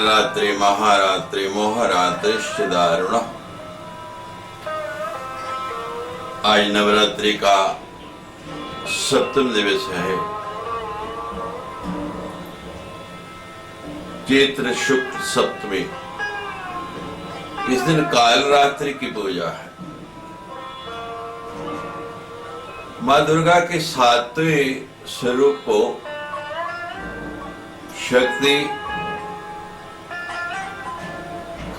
कालरात्रि महारात्रि मोहरात्रि दारुण। आज नवरात्रि का सप्तम दिवस है। चैत्र शुक्ल सप्तमी। इस दिन कालरात्रि की पूजा है। मां दुर्गा के सातवें स्वरूप को शक्ति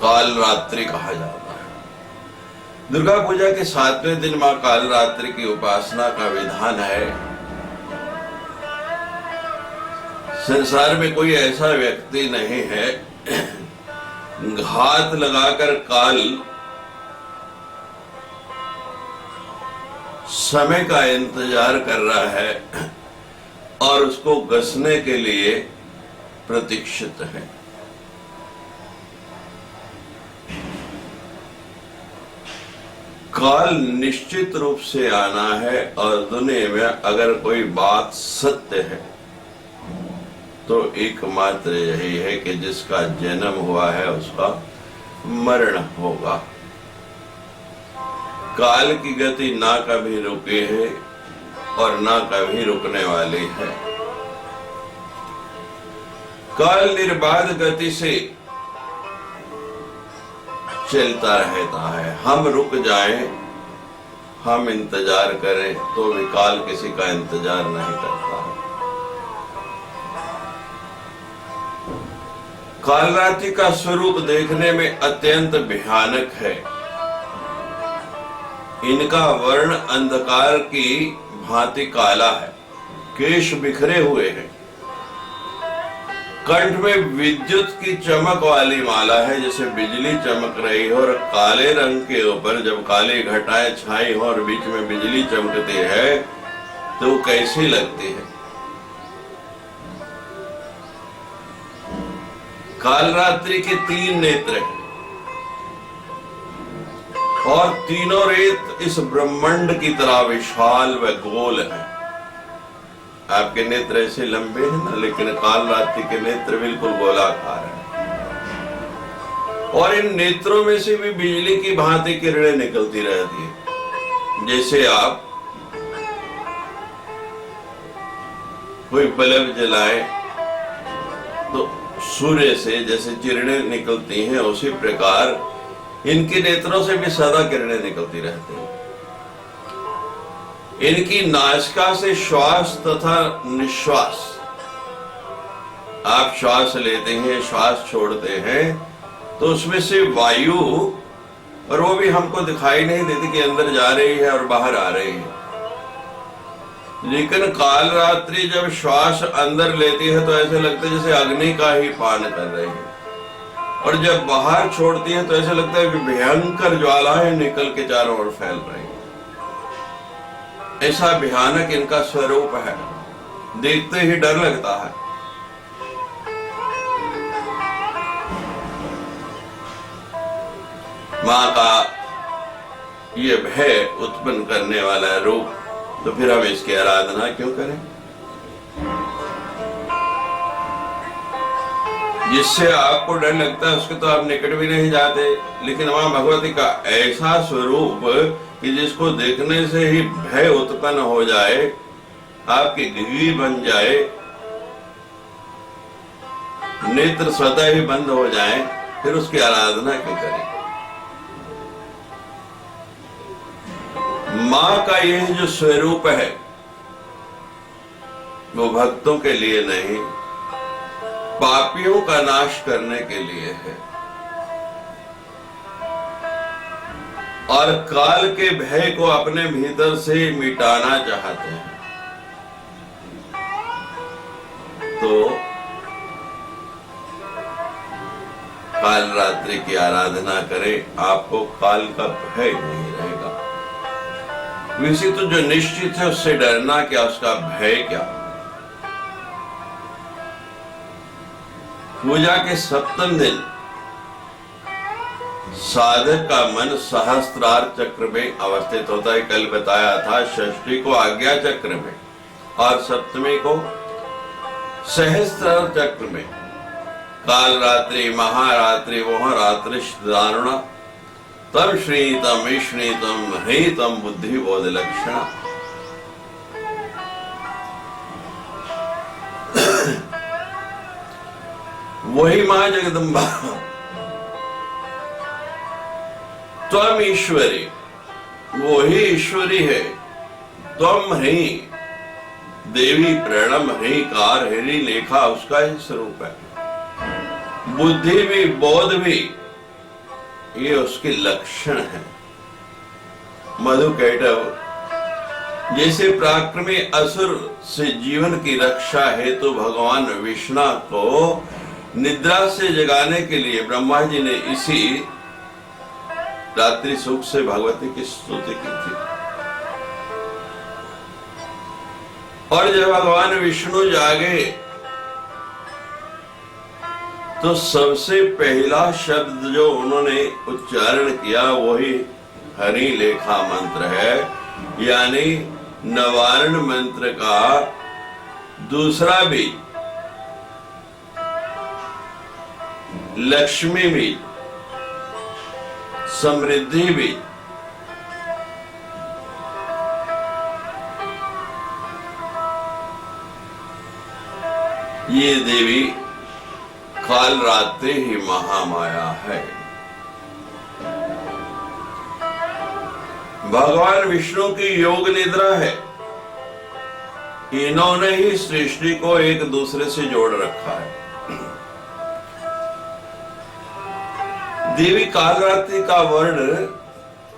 कालरात्रि कहा जाता है। दुर्गा पूजा के सातवें दिन मां कालरात्रि की उपासना का विधान है। संसार में कोई ऐसा व्यक्ति नहीं है घात लगाकर काल समय का इंतजार कर रहा है और उसको घसने के लिए प्रतीक्षित है। काल निश्चित रूप से आना है और दुनिया में अगर कोई बात सत्य है तो एकमात्र यही है कि जिसका जन्म हुआ है उसका मरण होगा। काल की गति ना कभी रुकी है और ना कभी रुकने वाली है। काल निर्बाध गति से चलता रहता है। हम रुक जाएं, हम इंतजार करें तो भी काल किसी का इंतजार नहीं करता है। कालरात्रि का स्वरूप देखने में अत्यंत भयानक है। इनका वर्ण अंधकार की भांति काला है। केश बिखरे हुए हैं। कंठ में विद्युत की चमक वाली माला है, जैसे बिजली चमक रही हो, और काले रंग के ऊपर जब काली घटाएं छाई हो और बीच में बिजली चमकती है तो वो कैसी लगती है। कालरात्रि के 3 नेत्र हैं और तीनों रेत इस ब्रह्मांड की तरह विशाल व गोल है। आपके नेत्र ऐसे लंबे हैं ना, लेकिन कालरात्रि के नेत्र बिल्कुल गोलाकार हैं और इन नेत्रों में से भी बिजली की भांति किरणें निकलती रहती है। जैसे आप कोई बल्ब जलाए तो सूर्य से जैसे किरणें निकलती हैं, उसी प्रकार इनके नेत्रों से भी सदा किरणें निकलती रहती हैं। इनकी नासिका से श्वास तथा निश्वास, आप श्वास लेते हैं, श्वास छोड़ते हैं तो उसमें से वायु, और वो भी हमको दिखाई नहीं देती कि अंदर जा रही है और बाहर आ रही है। लेकिन कालरात्रि जब श्वास अंदर लेती है तो ऐसे लगता है जैसे अग्नि का ही पान कर रही है, और जब बाहर छोड़ती है तो ऐसे लगता है कि भयंकर ज्वालाएं निकल के चारों ओर फैल रही हैं। ऐसा भयानक इनका स्वरूप है, देखते ही डर लगता है। मां का ये भय उत्पन्न करने वाला रूप, तो फिर हम इसकी आराधना क्यों करें? जिससे आपको डर लगता है उसके तो आप निकट भी नहीं जाते, लेकिन मां भगवती का ऐसा स्वरूप कि जिसको देखने से ही भय उत्पन्न हो जाए, आपकी गिरी बन जाए, नेत्र स्वतः ही बंद हो जाए, फिर उसकी आराधना क्यों करें? मां का यह जो स्वरूप है वो भक्तों के लिए नहीं, पापियों का नाश करने के लिए है। और काल के भय को अपने भीतर से मिटाना चाहते हैं। तो कालरात्रि की आराधना करें, आपको काल का भय नहीं रहेगा। वैसे तो जो निश्चित है उससे डरना क्या, उसका भय क्या। पूजा के सप्तम दिन साधक का मन सहस्त्रार चक्र में अवस्थित होता है। कल बताया था षष्ठी को आज्ञा चक्र में और सप्तमी को सहस्त्रार चक्र में। काल रात्रि महारात्रि मोह रात्रि दारुण तम श्रीतम विश्रीतम हृतम बुद्धि बोध लक्षण। वही मां जगदम्बा त्वम ईश्वरी, वही ईश्वरी है। त्वम ही देवी प्रणम ही कार हरि लेखा उसका ही स्वरूप है। बुद्धि भी बोध भी ये उसके लक्षण है। मधु कैटव जैसे पराक्रमी असुर से जीवन की रक्षा हेतु तो भगवान विष्णु को निद्रा से जगाने के लिए ब्रह्मा जी ने इसी रात्रि सुख से भगवती की स्तुति की थी। और जब भगवान विष्णु जागे तो सबसे पहला शब्द जो उन्होंने उच्चारण किया वही हरि लेखा मंत्र है, यानी नवारण मंत्र का दूसरा भी लक्ष्मी भी समृद्धि भी ये देवी काल रात्रि ही महामाया है। भगवान विष्णु की योग निद्रा है। इन्होंने ही सृष्टि को एक दूसरे से जोड़ रखा है। देवी काल रात्रि का वर्ण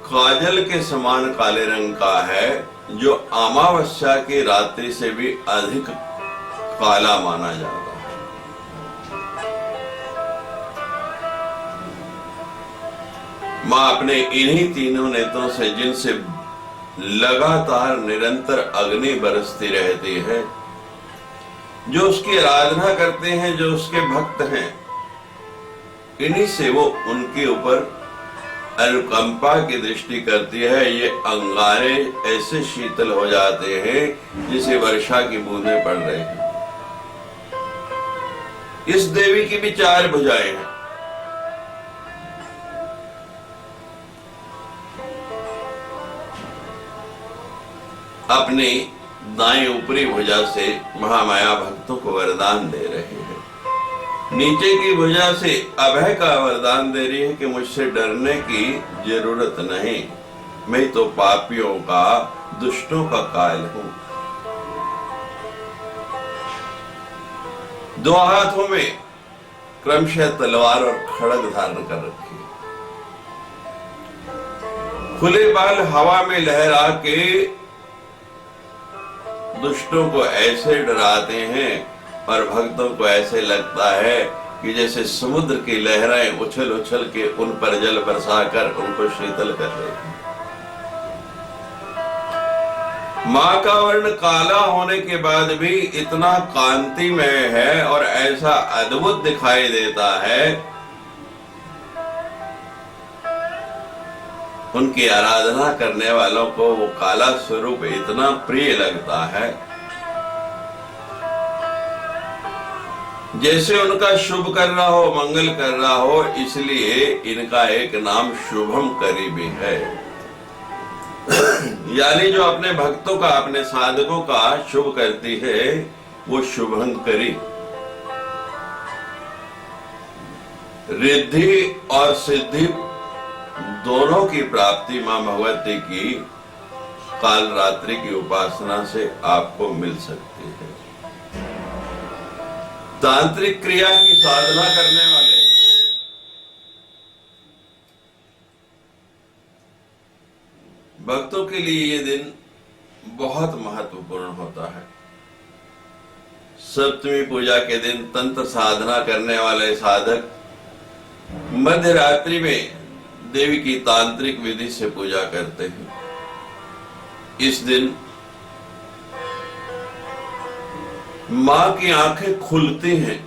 काजल के समान काले रंग का है, जो अमावस्या की रात्रि से भी अधिक काला माना जाता है। मां अपने इन्हीं तीनों नेत्रों से, जिनसे लगातार निरंतर अग्नि बरसती रहती है, जो उसकी आराधना करते हैं, जो उसके भक्त हैं, इन्हीं से वो उनके ऊपर अनुकंपा की दृष्टि करती है। ये अंगारे ऐसे शीतल हो जाते हैं जैसे वर्षा की बूंदें पड़ रही हैं। इस देवी की भी 4 भुजाएं हैं। अपनी दाएं ऊपरी भुजा से महामाया भक्तों को वरदान दे रहे हैं। नीचे की भुजा से अभय का वरदान दे रही है कि मुझसे डरने की जरूरत नहीं, मैं तो पापियों का, दुष्टों का काल हूं। 2 हाथों में क्रमशः तलवार और खड़ग धारण कर रखी है। खुले बाल हवा में लहरा के दुष्टों को ऐसे डराते हैं और भक्तों को ऐसे लगता है कि जैसे समुद्र की लहरें उछल उछल के उन पर जल बरसाकर उनको शीतल कर रही हैं। मां का वर्ण काला होने के बाद भी इतना कांतिमय है और ऐसा अद्भुत दिखाई देता है, उनकी आराधना करने वालों को वो काला स्वरूप इतना प्रिय लगता है जैसे उनका शुभ कर रहा हो, मंगल कर रहा हो। इसलिए इनका एक नाम शुभम करी भी है। यानी जो अपने भक्तों का, अपने साधकों का शुभ करती है वो शुभंकरी। रिद्धि और सिद्धि दोनों की प्राप्ति मां भगवती की काल रात्रि की उपासना से आपको मिल सकती है। तांत्रिक क्रिया की साधना करने वाले भक्तों के लिए ये दिन बहुत महत्वपूर्ण होता है। सप्तमी पूजा के दिन तंत्र साधना करने वाले साधक मध्य रात्रि में देवी की तांत्रिक विधि से पूजा करते हैं। इस दिन मां की आंखें खुलती हैं।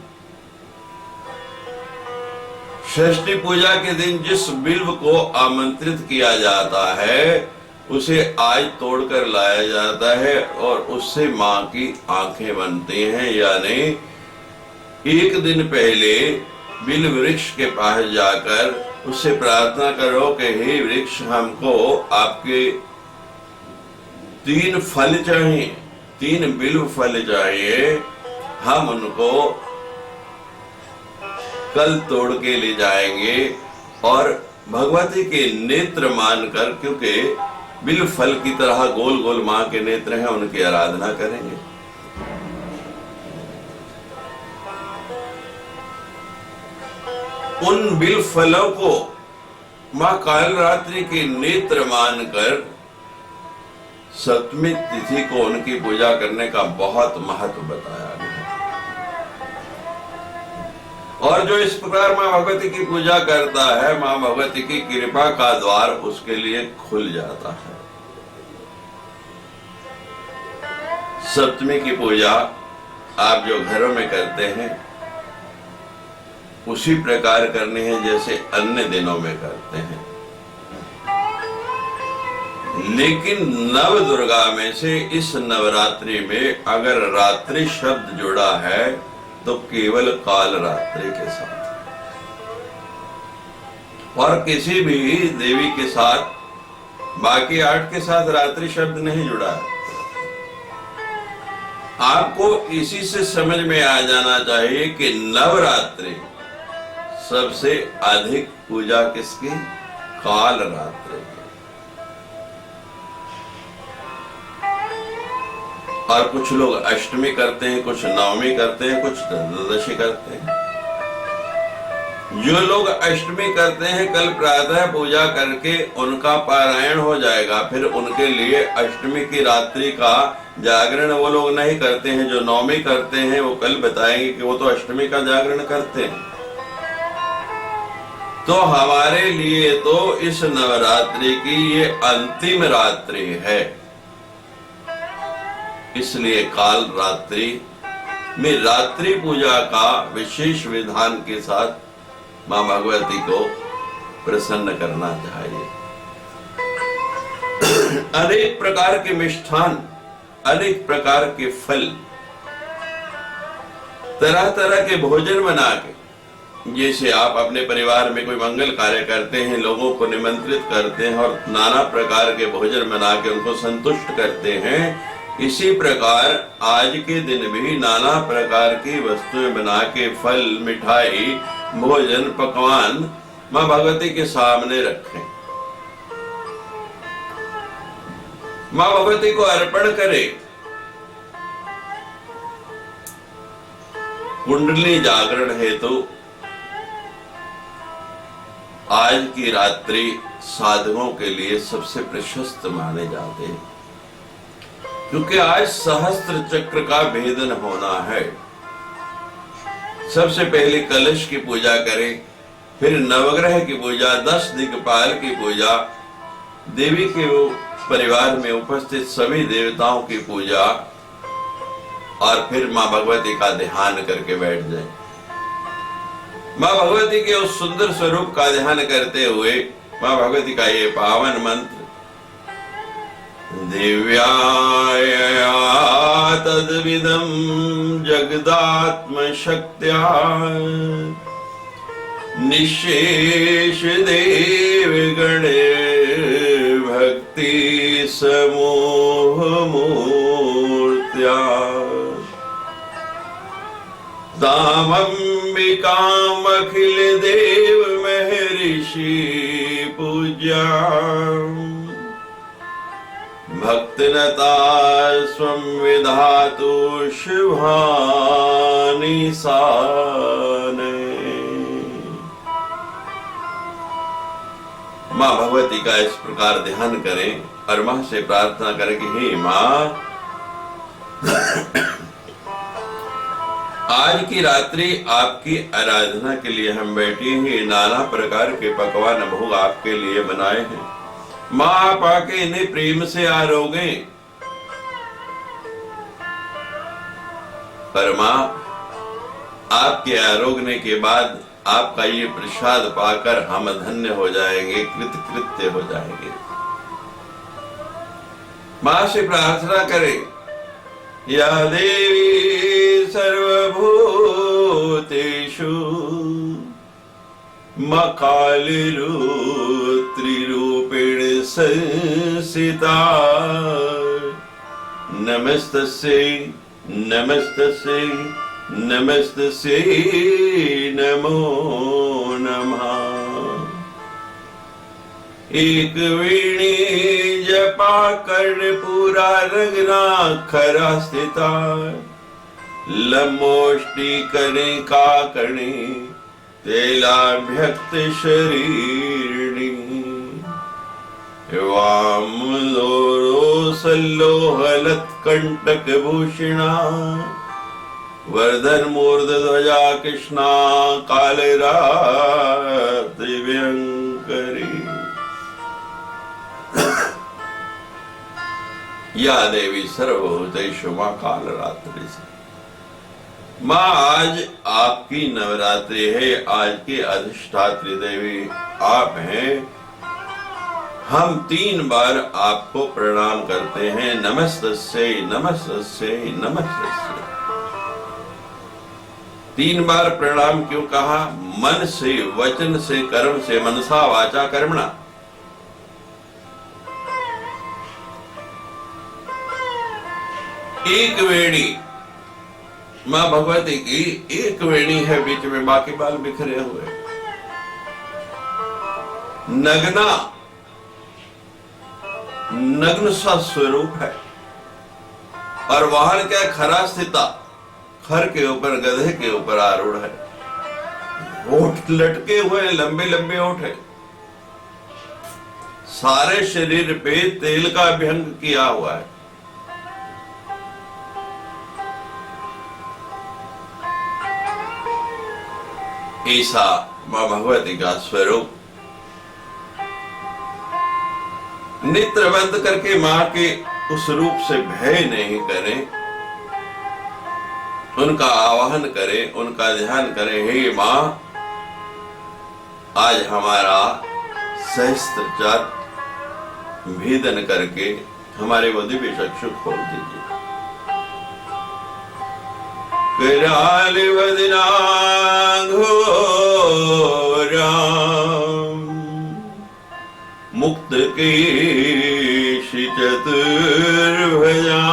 षष्ठी पूजा के दिन जिस बिल्व को आमंत्रित किया जाता है उसे आज तोड़कर लाया जाता है और उससे मां की आंखें बनती हैं। यानी एक दिन पहले बिल वृक्ष के पास जाकर उससे प्रार्थना करो कि हे वृक्ष, हमको आपके 3 फल चाहिए, 3 बिल्व फल चाहिए, हम उनको कल तोड़ के ले जाएंगे और भगवती के नेत्र मानकर, क्योंकि बिल्व फल की तरह गोल गोल मां के नेत्र हैं, उनकी आराधना करेंगे। उन बिल्व फलों को मां कालरात्रि के नेत्र मानकर सप्तमी तिथि को उनकी पूजा करने का बहुत महत्व बताया गया। और जो इस प्रकार मां भगवती की पूजा करता है, मां भगवती की कृपा का द्वार उसके लिए खुल जाता है। सप्तमी की पूजा आप जो घरों में करते हैं उसी प्रकार करनी है जैसे अन्य दिनों में करते हैं। लेकिन नव दुर्गा में से इस नवरात्रि में अगर रात्रि शब्द जुड़ा है तो केवल काल रात्रि के साथ, और किसी भी देवी के साथ बाकी 8 के साथ रात्रि शब्द नहीं जुड़ा है। आपको इसी से समझ में आ जाना चाहिए कि नवरात्रि सबसे अधिक पूजा किसकी? काल रात्रि। और कुछ लोग अष्टमी करते हैं, कुछ नवमी करते हैं, कुछ चतुर्दशी करते हैं। जो लोग अष्टमी करते हैं, कल प्रातः पूजा करके उनका पारायण हो जाएगा, फिर उनके लिए अष्टमी की रात्रि का जागरण वो लोग नहीं करते हैं। जो नवमी करते हैं वो कल बताएंगे कि वो तो अष्टमी का जागरण करते हैं। तो हमारे लिए तो इस नवरात्रि की ये अंतिम रात्रि है, इसलिए काल रात्रि में रात्रि पूजा का विशेष विधान के साथ मां भगवती को प्रसन्न करना चाहिए। अनेक प्रकार के मिष्ठान, अनेक प्रकार के फल, तरह तरह के भोजन बना के, जैसे आप अपने परिवार में कोई मंगल कार्य करते हैं, लोगों को निमंत्रित करते हैं और नाना प्रकार के भोजन बना के उनको संतुष्ट करते हैं, इसी प्रकार आज के दिन भी नाना प्रकार की वस्तुएं बना के, फल, मिठाई, भोजन, पकवान मां भगवती के सामने रखें, मां भगवती को अर्पण करें। कुंडली जागरण हेतु आज की रात्रि साधुओं के लिए सबसे प्रशस्त माने जाते हैं, क्योंकि आज सहस्त्र चक्र का भेदन होना है। सबसे पहले कलश की पूजा करें, फिर नवग्रह की पूजा, 10 दिक्पाल की पूजा, देवी के परिवार में उपस्थित सभी देवताओं की पूजा, और फिर मां भगवती का ध्यान करके बैठ जाए। मां भगवती के उस सुंदर स्वरूप का ध्यान करते हुए मां भगवती का ये पावन मंत्र, दिव्याया तद्विदं जगदात्म शक्त्या निशेष देव गणे भक्ति समूह मूर्त्या तामंबिकाम अखिल देव महर्षि पूज्या भक्तिनता स्वं विधातु शुभानि साने। मां भगवती का इस प्रकार ध्यान करें और मां से प्रार्थना करें कि हे मां, आज की रात्रि आपकी आराधना के लिए हम बैठे हैं, नाना प्रकार के पकवान भोग आपके लिए बनाए हैं। मां आप आके इन्हें प्रेम से आरोगे, पर मां आपके आरोगने के बाद आपका ये प्रसाद पाकर हम धन्य हो जाएंगे, कृतकृत्य हो जाएंगे। मां से प्रार्थना करें, या देवी सर्वभूतेषु मां कालिरू त्रिरूपेण संसिता नमस्तस्यै नमस्तस्यै नमस्तस्यै नमो नमः। एक वेणी जपा कर्णपूरा रंगनाखरा स्थिता लमोष्टि कणिका कणे तैलाभ्यक्त शरीरिणी वामलोलोसल्लोहलत्कण्टक भूषिणा वर्धन मूर्धध्वजा कृष्णा कालरात्रि भयंकरी। या देवी सर्वभूतेषु मां कालरात्रि से। मां आज आपकी नवरात्रि है, आज की अधिष्ठात्री देवी आप हैं। हम 3 बार आपको प्रणाम करते हैं। नमस्तस्यै नमस्तस्यै नमस्तस्यै। 3 बार प्रणाम क्यों कहा? मन से, वचन से, कर्म से, मनसा वाचा कर्मणा। एक वेणी मां भगवती की एक वेणी है, बीच में बाकी बाल बिखरे हुए। नग्ना नग्न सा स्वरूप है और वाहन क्या? खरा स्थिता, खर के ऊपर, गधे के ऊपर आरूढ़ है। होठ लटके हुए, लंबे लंबे होठ है। सारे शरीर पे तेल का अभ्यंग किया हुआ है। ऐसा मां भगवती का स्वरूप। नेत्र बंद करके मां के उस रूप से भय नहीं करें, उनका आवाहन करें, उनका ध्यान करें। हे मां, आज हमारा सहस्त्रचार भेदन करके हमारे वो दिव्य चक्षु खोल दीजिए। कराल वदना घोराम मुक्त केशि चतुर्भुजा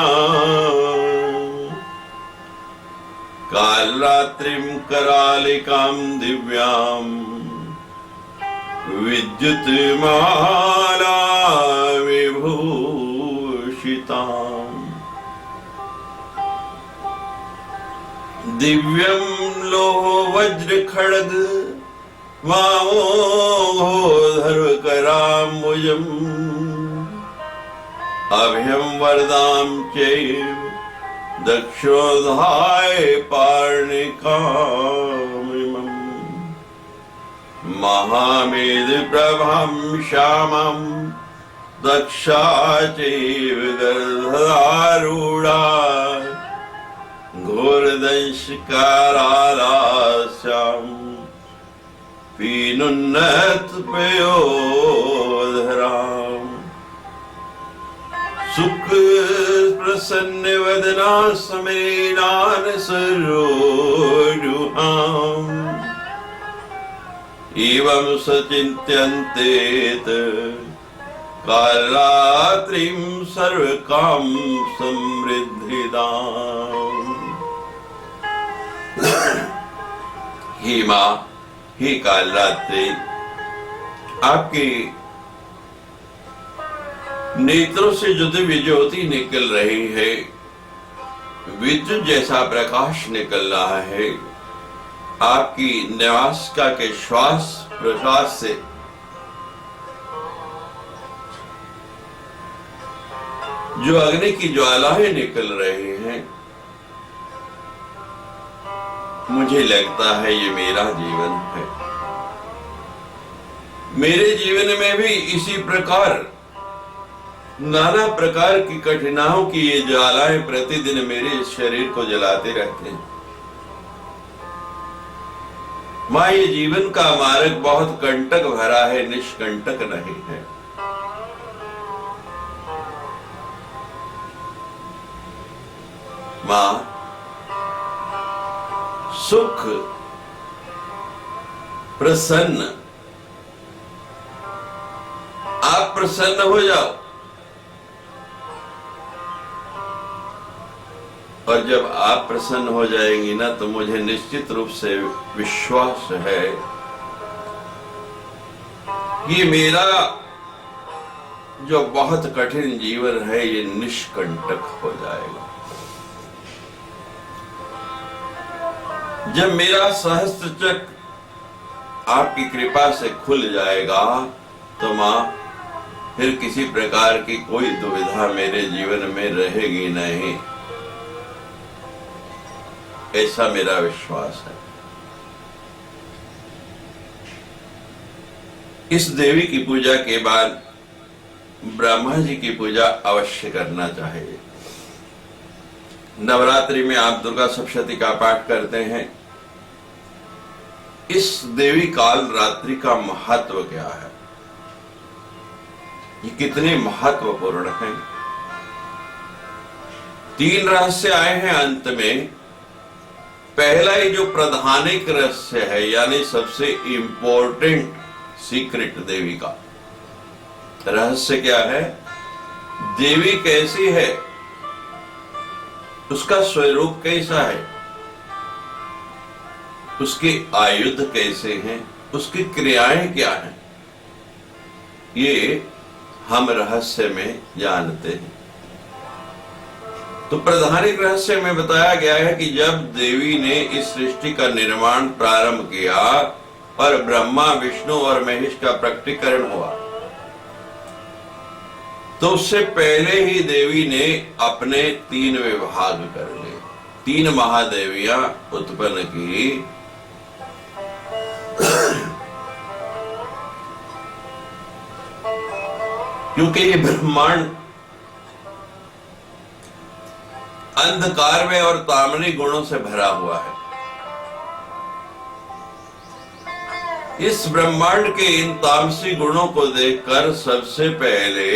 कालरात्रिं करालिकां दिव्यां विद्युतमाला विभूषिताम् दिव्यं लोहो वज्र खड्ग वामोधर्व कराम्बुजम् अभयं वरदां चैव दक्षोधाय पार्णिकामिमम् महामेध प्रभां श्यामं दक्षा चैव गर्भधारूढा घोरदंशकारालास्याम् पीनुन्नत पयोधराम् सुख प्रसन्न वदना समेनान सरोरुहाम् एवं सचिन्त्यन्तेत कालरात्रिं सर्वकाम समृद्धिदाम्। हे मां, हे कालरात्रि, आपके नेत्रों से जो दिव्य ज्योति निकल रही है, विद्युत जैसा प्रकाश निकल रहा है, आपकी निवासिका के श्वास प्रश्वास से जो अग्नि की ज्वालाएं निकल रही हैं, मुझे लगता है ये मेरा जीवन है। मेरे जीवन में भी इसी प्रकार नाना प्रकार की कठिनाइयों की ये ज्वालाएं प्रतिदिन मेरे शरीर को जलाते रहते हैं। मां, ये जीवन का मार्ग बहुत कंटक भरा है, निष्कंटक नहीं है। मां, सुख, प्रसन्न, आप प्रसन्न हो जाओ। और जब आप प्रसन्न हो जाएंगी ना, तो मुझे निश्चित रूप से विश्वास है कि मेरा जो बहुत कठिन जीवन है ये निष्कंटक हो जाएगा। जब मेरा सहस्त्र चक्र आपकी कृपा से खुल जाएगा, तो मां फिर किसी प्रकार की कोई दुविधा मेरे जीवन में रहेगी नहीं, ऐसा मेरा विश्वास है। इस देवी की पूजा के बाद ब्रह्मा जी की पूजा अवश्य करना चाहिए। नवरात्रि में आप दुर्गा सप्तशती का पाठ करते हैं। इस देवी काल रात्रि का महत्व क्या है, ये कितने महत्वपूर्ण है। 3 रहस्य आए हैं अंत में। पहला ही जो प्रधानिक रहस्य है, यानी सबसे इंपॉर्टेंट सीक्रेट देवी का रहस्य क्या है, देवी कैसी है, उसका स्वरूप कैसा है, उसके आयुध कैसे हैं, उसकी क्रियाएं क्या हैं, ये हम रहस्य में जानते हैं। तो प्रधानिक रहस्य में बताया गया है कि जब देवी ने इस सृष्टि का निर्माण प्रारंभ किया और ब्रह्मा विष्णु और महेश का प्रकटीकरण हुआ, तो उससे पहले ही देवी ने अपने 3 विभाग कर लिए, 3 महादेवियां उत्पन्न की। क्योंकि ये ब्रह्मांड अंधकार में और तामनी गुणों से भरा हुआ है। इस ब्रह्मांड के इन तामसी गुणों को देखकर सबसे पहले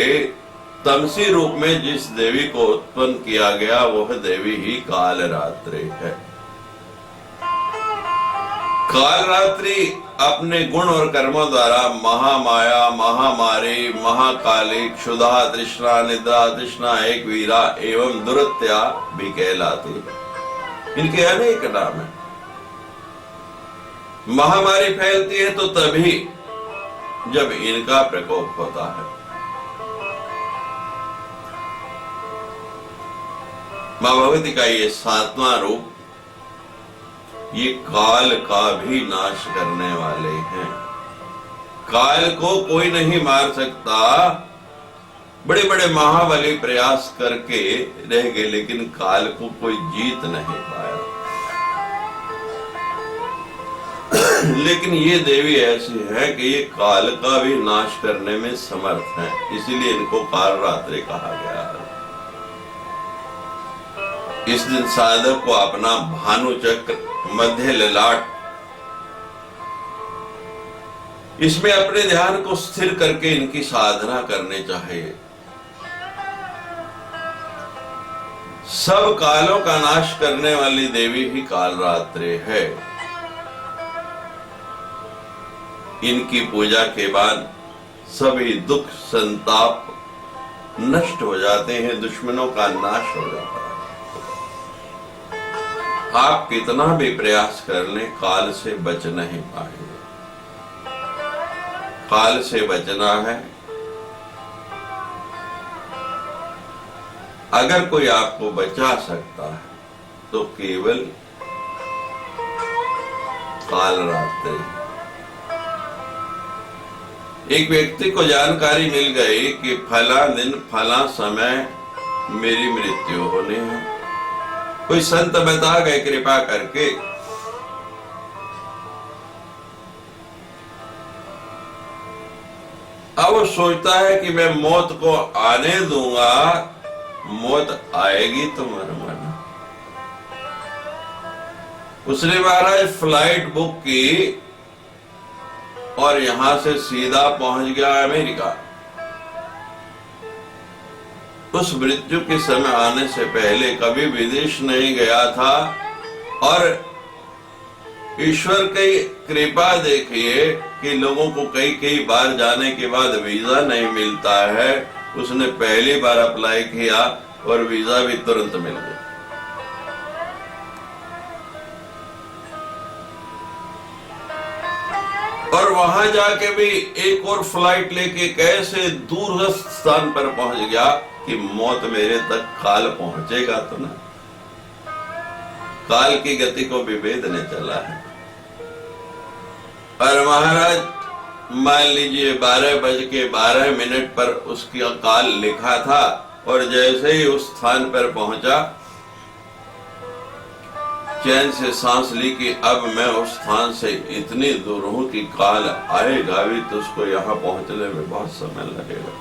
तमसी रूप में जिस देवी को उत्पन्न किया गया, वह देवी ही कालरात्रि है। कालरात्रि अपने गुण और कर्मों द्वारा महामाया, महामारी, महाकाली, क्षुधा, तृष्णा, निद्रा, तृष्णा, एक वीरा एवं दुरत्या भी कहलाती है। इनके अनेक नाम हैं। महामारी फैलती है तो तभी जब इनका प्रकोप होता है। मां भगवती का ये 7वां रूप, ये काल का भी नाश करने वाले हैं। काल को कोई नहीं मार सकता। बड़े बड़े महाबली प्रयास करके रह गए, लेकिन काल को कोई जीत नहीं पाया। लेकिन ये देवी ऐसी है कि ये काल का भी नाश करने में समर्थ है, इसीलिए इनको कालरात्रि कहा गया है। इस दिन साधक को अपना भानु चक्र, मध्य ललाट, इसमें अपने ध्यान को स्थिर करके इनकी साधना करनी चाहिए। सब कालों का नाश करने वाली देवी ही कालरात्रि है। इनकी पूजा के बाद सभी दुख संताप नष्ट हो जाते हैं, दुश्मनों का नाश हो जाता है। आप कितना भी प्रयास कर लें, काल से बच नहीं पाएंगे। काल से बचना है। अगर कोई आपको बचा सकता है तो केवल कालरात्रि। एक व्यक्ति को जानकारी मिल गई कि फला दिन फला समय मेरी मृत्यु होनी है। कोई संत बता गए कृपा करके। अब वो सोचता है कि मैं मौत को आने दूंगा, मौत आएगी तो मर मरना। उसने महाराज फ्लाइट बुक की और यहां से सीधा पहुंच गया अमेरिका। उस मृत्यु के समय आने से पहले कभी विदेश नहीं गया था। और ईश्वर की कृपा देखिए कि लोगों को कई कई बार जाने के बाद वीजा नहीं मिलता है, उसने पहली बार अप्लाई किया और वीजा भी तुरंत मिल गया। और वहां जाके भी एक और फ्लाइट लेके कैसे दूरस्थ स्थान पर पहुंच गया कि मौत मेरे तक काल पहुंचेगा तो ना। काल की गति को विभेदने चला है। और महाराज मान लीजिए 12:12 पर उसका काल लिखा था, और जैसे ही उस स्थान पर पहुंचा चैन से सांस ली कि अब मैं उस स्थान से इतनी दूर हूं कि काल आएगा भी तो उसको यहां पहुंचने में बहुत समय लगेगा।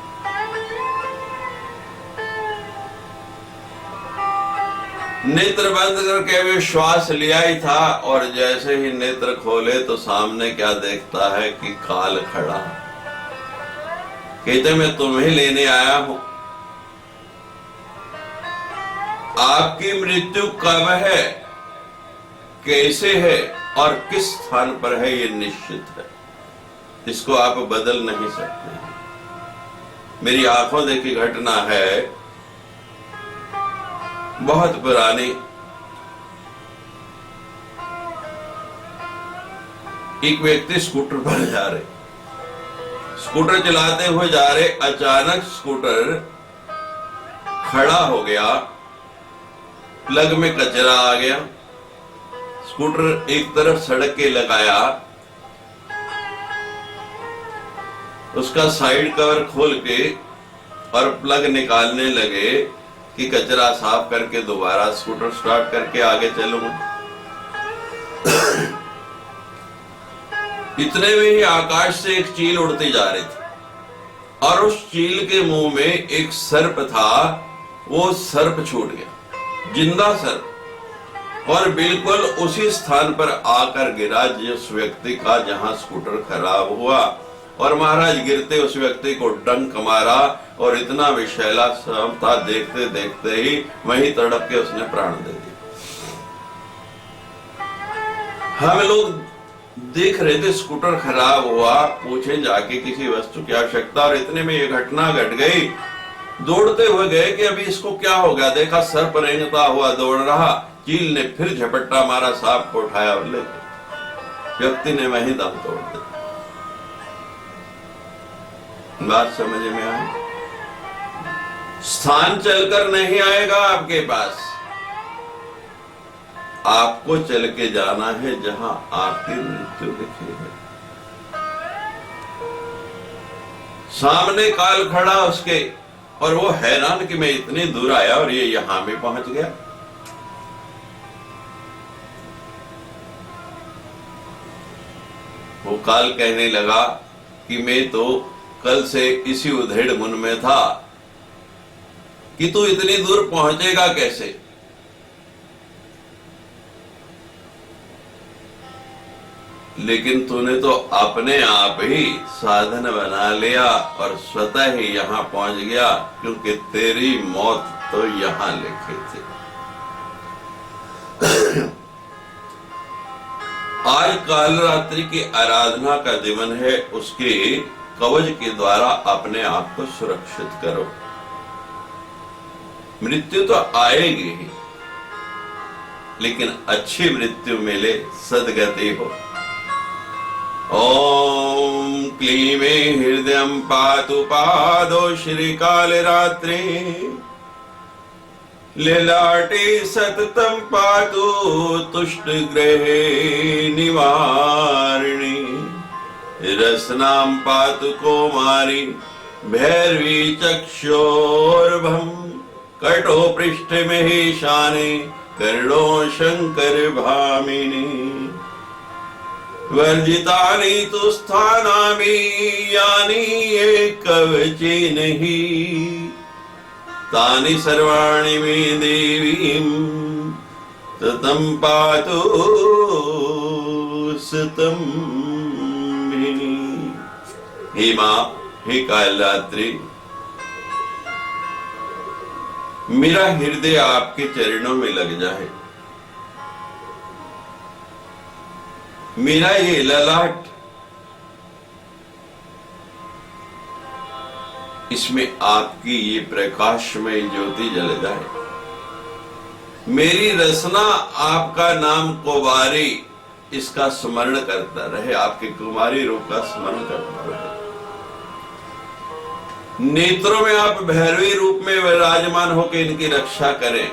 नेत्र बंद करके वे श्वास लिया ही था, और जैसे ही नेत्र खोले तो सामने क्या देखता है कि काल खड़ा। कहते मैं तुम्हें लेने आया हूं। आपकी मृत्यु कब है, कैसे है और किस स्थान पर है, ये निश्चित है। इसको आप बदल नहीं सकते। मेरी आंखों देखी घटना है, बहुत पुरानी। एक व्यक्ति स्कूटर पर जा रहे, स्कूटर चलाते हुए जा रहे, अचानक स्कूटर खड़ा हो गया, प्लग में कचरा आ गया। स्कूटर एक तरफ सड़क के लगाया, उसका साइड कवर खोल के और प्लग निकालने लगे कि कचरा साफ करके दोबारा स्कूटर स्टार्ट करके आगे चलूंगा। इतने में ही आकाश से एक चील उड़ती जा रही थी, और उस चील के मुंह में एक सर्प था। वो सर्प छूट गया, जिंदा सर्प, और बिल्कुल उसी स्थान पर आकर गिरा जिस व्यक्ति का जहां स्कूटर खराब हुआ। और महाराज गिरते उस व्यक्ति को डंक मारा, और इतना विषैला सर्प था, देखते देखते ही वहीं तड़प के उसने प्राण दे दिया। हम लोग देख रहे थे, स्कूटर खराब हुआ, पूछे जाके किसी वस्तु की आवश्यकता, और इतने में ये घटना घट गई। दौड़ते हुए गए कि अभी इसको क्या हो गया, देखा सर्प रेंगता हुआ दौड़ रहा। चील ने फिर झपट्टा मारा, सांप को उठाया और ले गया। व्यक्ति ने वहीं दम तोड़ दिया। बात समझ में आई? स्थान चलकर नहीं आएगा आपके पास, आपको चल के जाना है जहां आपकी मृत्यु लिखी है। सामने काल खड़ा उसके, और वो हैरान कि मैं इतनी दूर आया और ये यहां भी पहुंच गया। वो काल कहने लगा कि मैं तो कल से इसी उधेड़ मुन में था कि तू इतनी दूर पहुंचेगा कैसे। लेकिन तूने तो अपने आप ही साधन बना लिया और स्वतः ही यहां पहुंच गया, क्योंकि तेरी मौत तो यहां लिखी थी। आज काल रात्रि की आराधना का दिन है, उसके कवच के द्वारा अपने आप को सुरक्षित करो। मृत्यु तो आएगी ही, लेकिन अच्छी मृत्यु मिले, सद्गति हो। ओम क्लीमे हृदयं पातु पादो श्री काल रात्रि, ललाटे सततं पातु तुष्ट ग्रहे निवारिणी, रसनां पातु कौमारी भैरवी चक्षोर्भम, कटो पृष्ठ में शाने कर्णो शंकर भामिनी, वर्जितानि तु स्थानानि यानि ये कवचे नहीं, तानि सर्वाणि मे देवीं ततं पातु सतं मे। हे मां, हे कालरात्रि, मेरा हृदय आपके चरणों में लग जाए। मेरा ये ललाट इसमें आपकी ये प्रकाशमय ज्योति जल जाए। मेरी रसना आपका नाम कुमारी इसका स्मरण करता रहे, आपके कुमारी रूप का स्मरण करता रहे। नेत्रों में आप भैरवी रूप में विराजमान होकर इनकी रक्षा करें।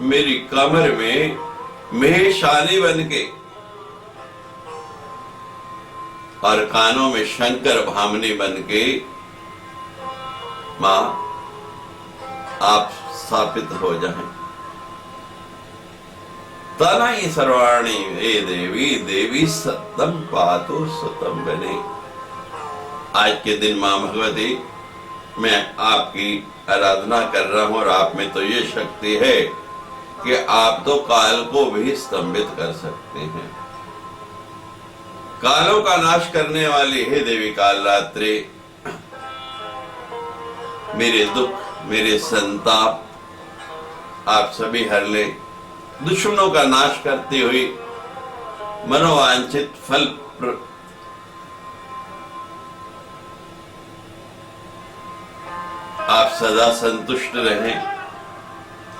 मेरी कमर में महेशानी बनके और कानों में शंकर भामनी बनके मां आप स्थापित हो जाएं। तनय सर्वाणी हे देवी, देवी सतम पातु सतम बने। आज के दिन मां भगवती मैं आपकी आराधना कर रहा हूं और आप में तो ये शक्ति है कि आप तो काल को भी स्तंभित कर सकते हैं। कालों का नाश करने वाली हे देवी कालरात्रि, मेरे दुख, मेरे संताप आप सभी हर ले। दुश्मनों का नाश करती हुई मनोवांछित फल आप सदा संतुष्ट रहें।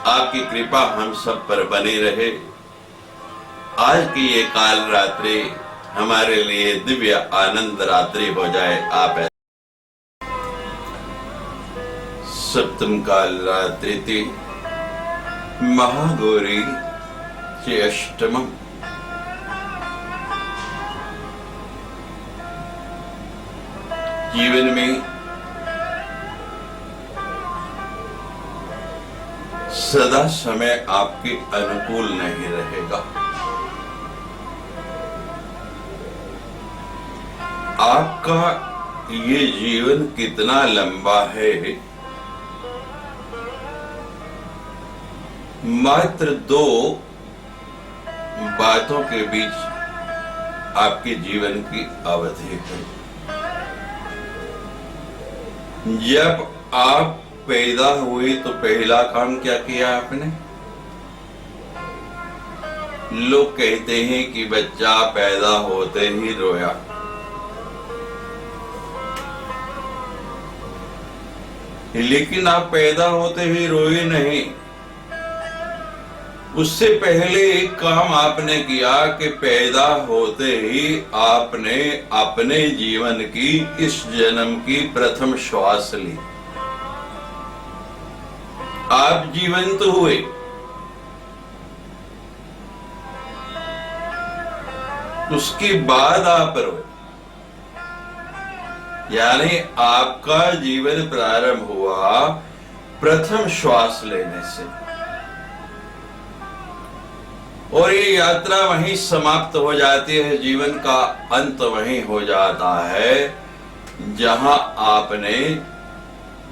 आपकी कृपा हम सब पर बनी रहे। आज की ये काल रात्रि हमारे लिए दिव्य आनंद रात्रि हो जाए। आप सप्तम काल रात्रि थी महागौरी चे अष्टमम। जीवन में सदा समय आपके अनुकूल नहीं रहेगा। आपका ये जीवन कितना लंबा है, मात्र 2 बातों के बीच आपके जीवन की अवधि है। जब आप पैदा हुए तो पहला काम क्या किया आपने? लोग कहते हैं कि बच्चा पैदा होते ही रोया। लेकिन आप पैदा होते ही रोए नहीं। उससे पहले एक काम आपने किया कि पैदा होते ही आपने अपने जीवन की, इस जन्म की प्रथम श्वास ली। आप जीवंत हुए। उसके बाद आप रोए, यानी आपका जीवन प्रारंभ हुआ प्रथम श्वास लेने से, और ये यात्रा वहीं समाप्त हो जाती है। जीवन का अंत वहीं हो जाता है जहां आपने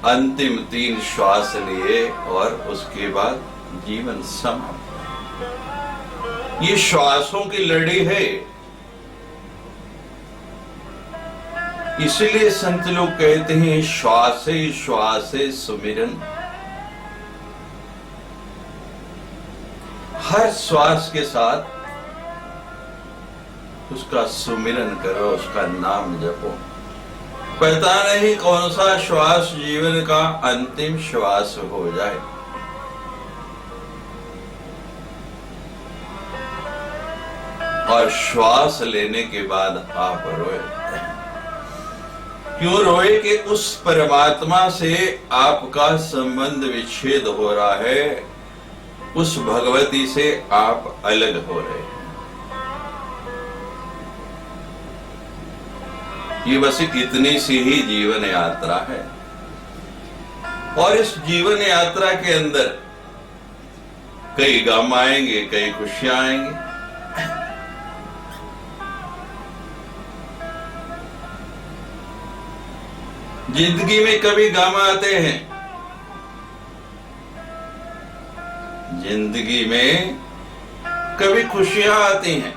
अंतिम 3 श्वास लिए और उसके बाद जीवन समाप्त। ये श्वासों की लड़ी है। इसलिए संत लोग कहते हैं श्वासे श्वासे सुमिरन। हर श्वास के साथ उसका सुमिरन करो, उसका नाम जपो। पता नहीं कौन सा श्वास जीवन का अंतिम श्वास हो जाए। और श्वास लेने के बाद आप रोए। क्यों रोए? कि उस परमात्मा से आपका संबंध विच्छेद हो रहा है, उस भगवती से आप अलग हो रहे हैं। ये बस इतनी सी ही जीवन यात्रा है। और इस जीवन यात्रा के अंदर कई गम आएंगे, कई खुशियां आएंगी। जिंदगी में कभी गम आते हैं, जिंदगी में कभी खुशियां आती हैं।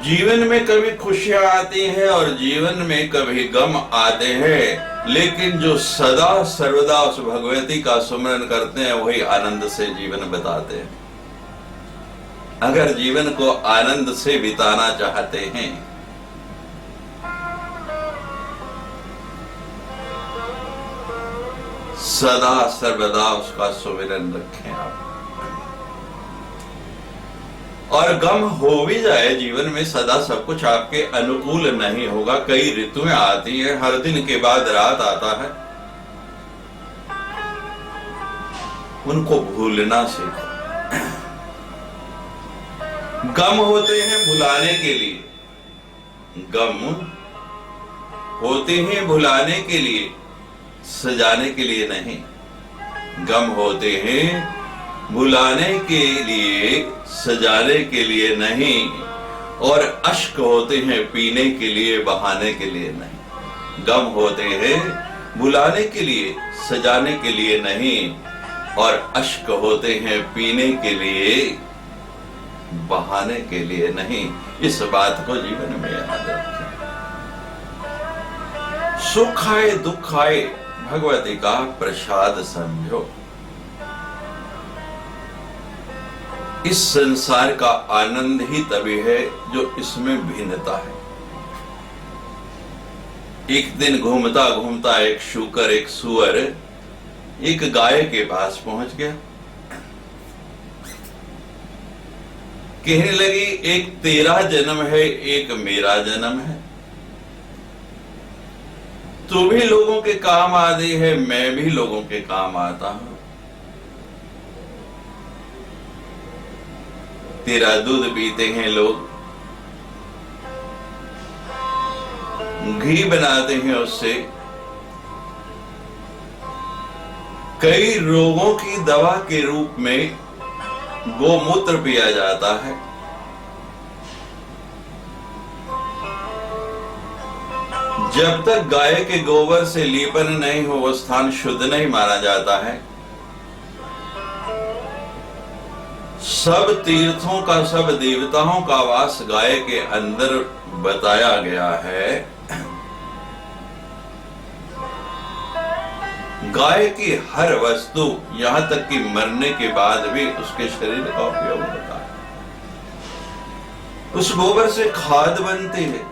जीवन में कभी खुशियां आती हैं और जीवन में कभी गम आते हैं। लेकिन जो सदा सर्वदा उस भगवती का सुमरन करते हैं वही आनंद से जीवन बिताते हैं। अगर जीवन को आनंद से बिताना चाहते हैं सदा सर्वदा उसका सुमिरन रखें आप। और गम हो भी जाए जीवन में, सदा सब कुछ आपके अनुकूल नहीं होगा। कई ऋतुएं आती हैं, हर दिन के बाद रात आता है, उनको भूलना सीखो। गम होते हैं भुलाने के लिए, गम होते हैं भुलाने के लिए, सजाने के लिए नहीं। गम होते हैं भुलाने के लिए, सजाने के लिए नहीं। और अश्क होते हैं पीने के लिए, बहाने के लिए नहीं। गम होते हैं भुलाने के लिए, सजाने के लिए नहीं। और अश्क होते हैं पीने के लिए, बहाने के लिए नहीं। इस बात को जीवन में याद रखें। सुख आए दुख आए, भगवती का प्रसाद समझो। इस संसार का आनंद ही तभी है जो इसमें भिन्नता है। एक दिन घूमता घूमता एक शूकर, एक सुअर एक गाय के पास पहुंच गया। कहने लगी, एक तेरा जन्म है, एक मेरा जन्म है। तू भी लोगों के काम आती है, मैं भी लोगों के काम आता हूं। तेरा दूध पीते हैं लोग, घी बनाते हैं उससे, कई रोगों की दवा के रूप में गोमूत्र पिया जाता है। जब तक गाय के गोबर से लेपन नहीं हो, वो स्थान शुद्ध नहीं माना जाता है। सब तीर्थों का, सब देवताओं का वास गाय के अंदर बताया गया है। गाय की हर वस्तु, यहां तक कि मरने के बाद भी उसके शरीर का उपयोग होता है। उस गोबर से खाद बनती है।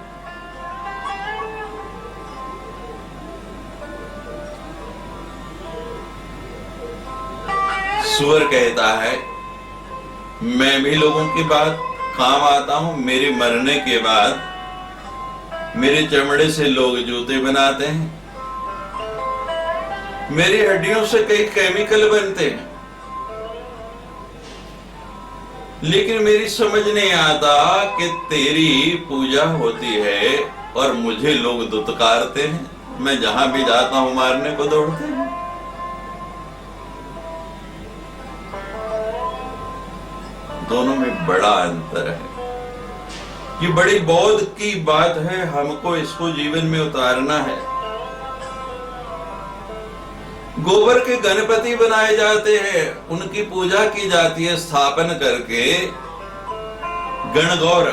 सुअर कहता है, मैं भी लोगों की बात काम आता हूं। मेरे मरने के बाद मेरे चमड़े से लोग जूते बनाते हैं, मेरी हड्डियों से कई केमिकल बनते हैं। लेकिन मेरी समझ नहीं आता कि तेरी पूजा होती है और मुझे लोग दुत्कारते हैं। मैं जहां भी जाता हूं मारने को दौड़ते हैं। दोनों में बड़ा अंतर है। ये बड़ी बौद्ध की बात है, हमको इसको जीवन में उतारना है। गोबर के गणपति बनाए जाते हैं, उनकी पूजा की जाती है स्थापन करके। गणगौर,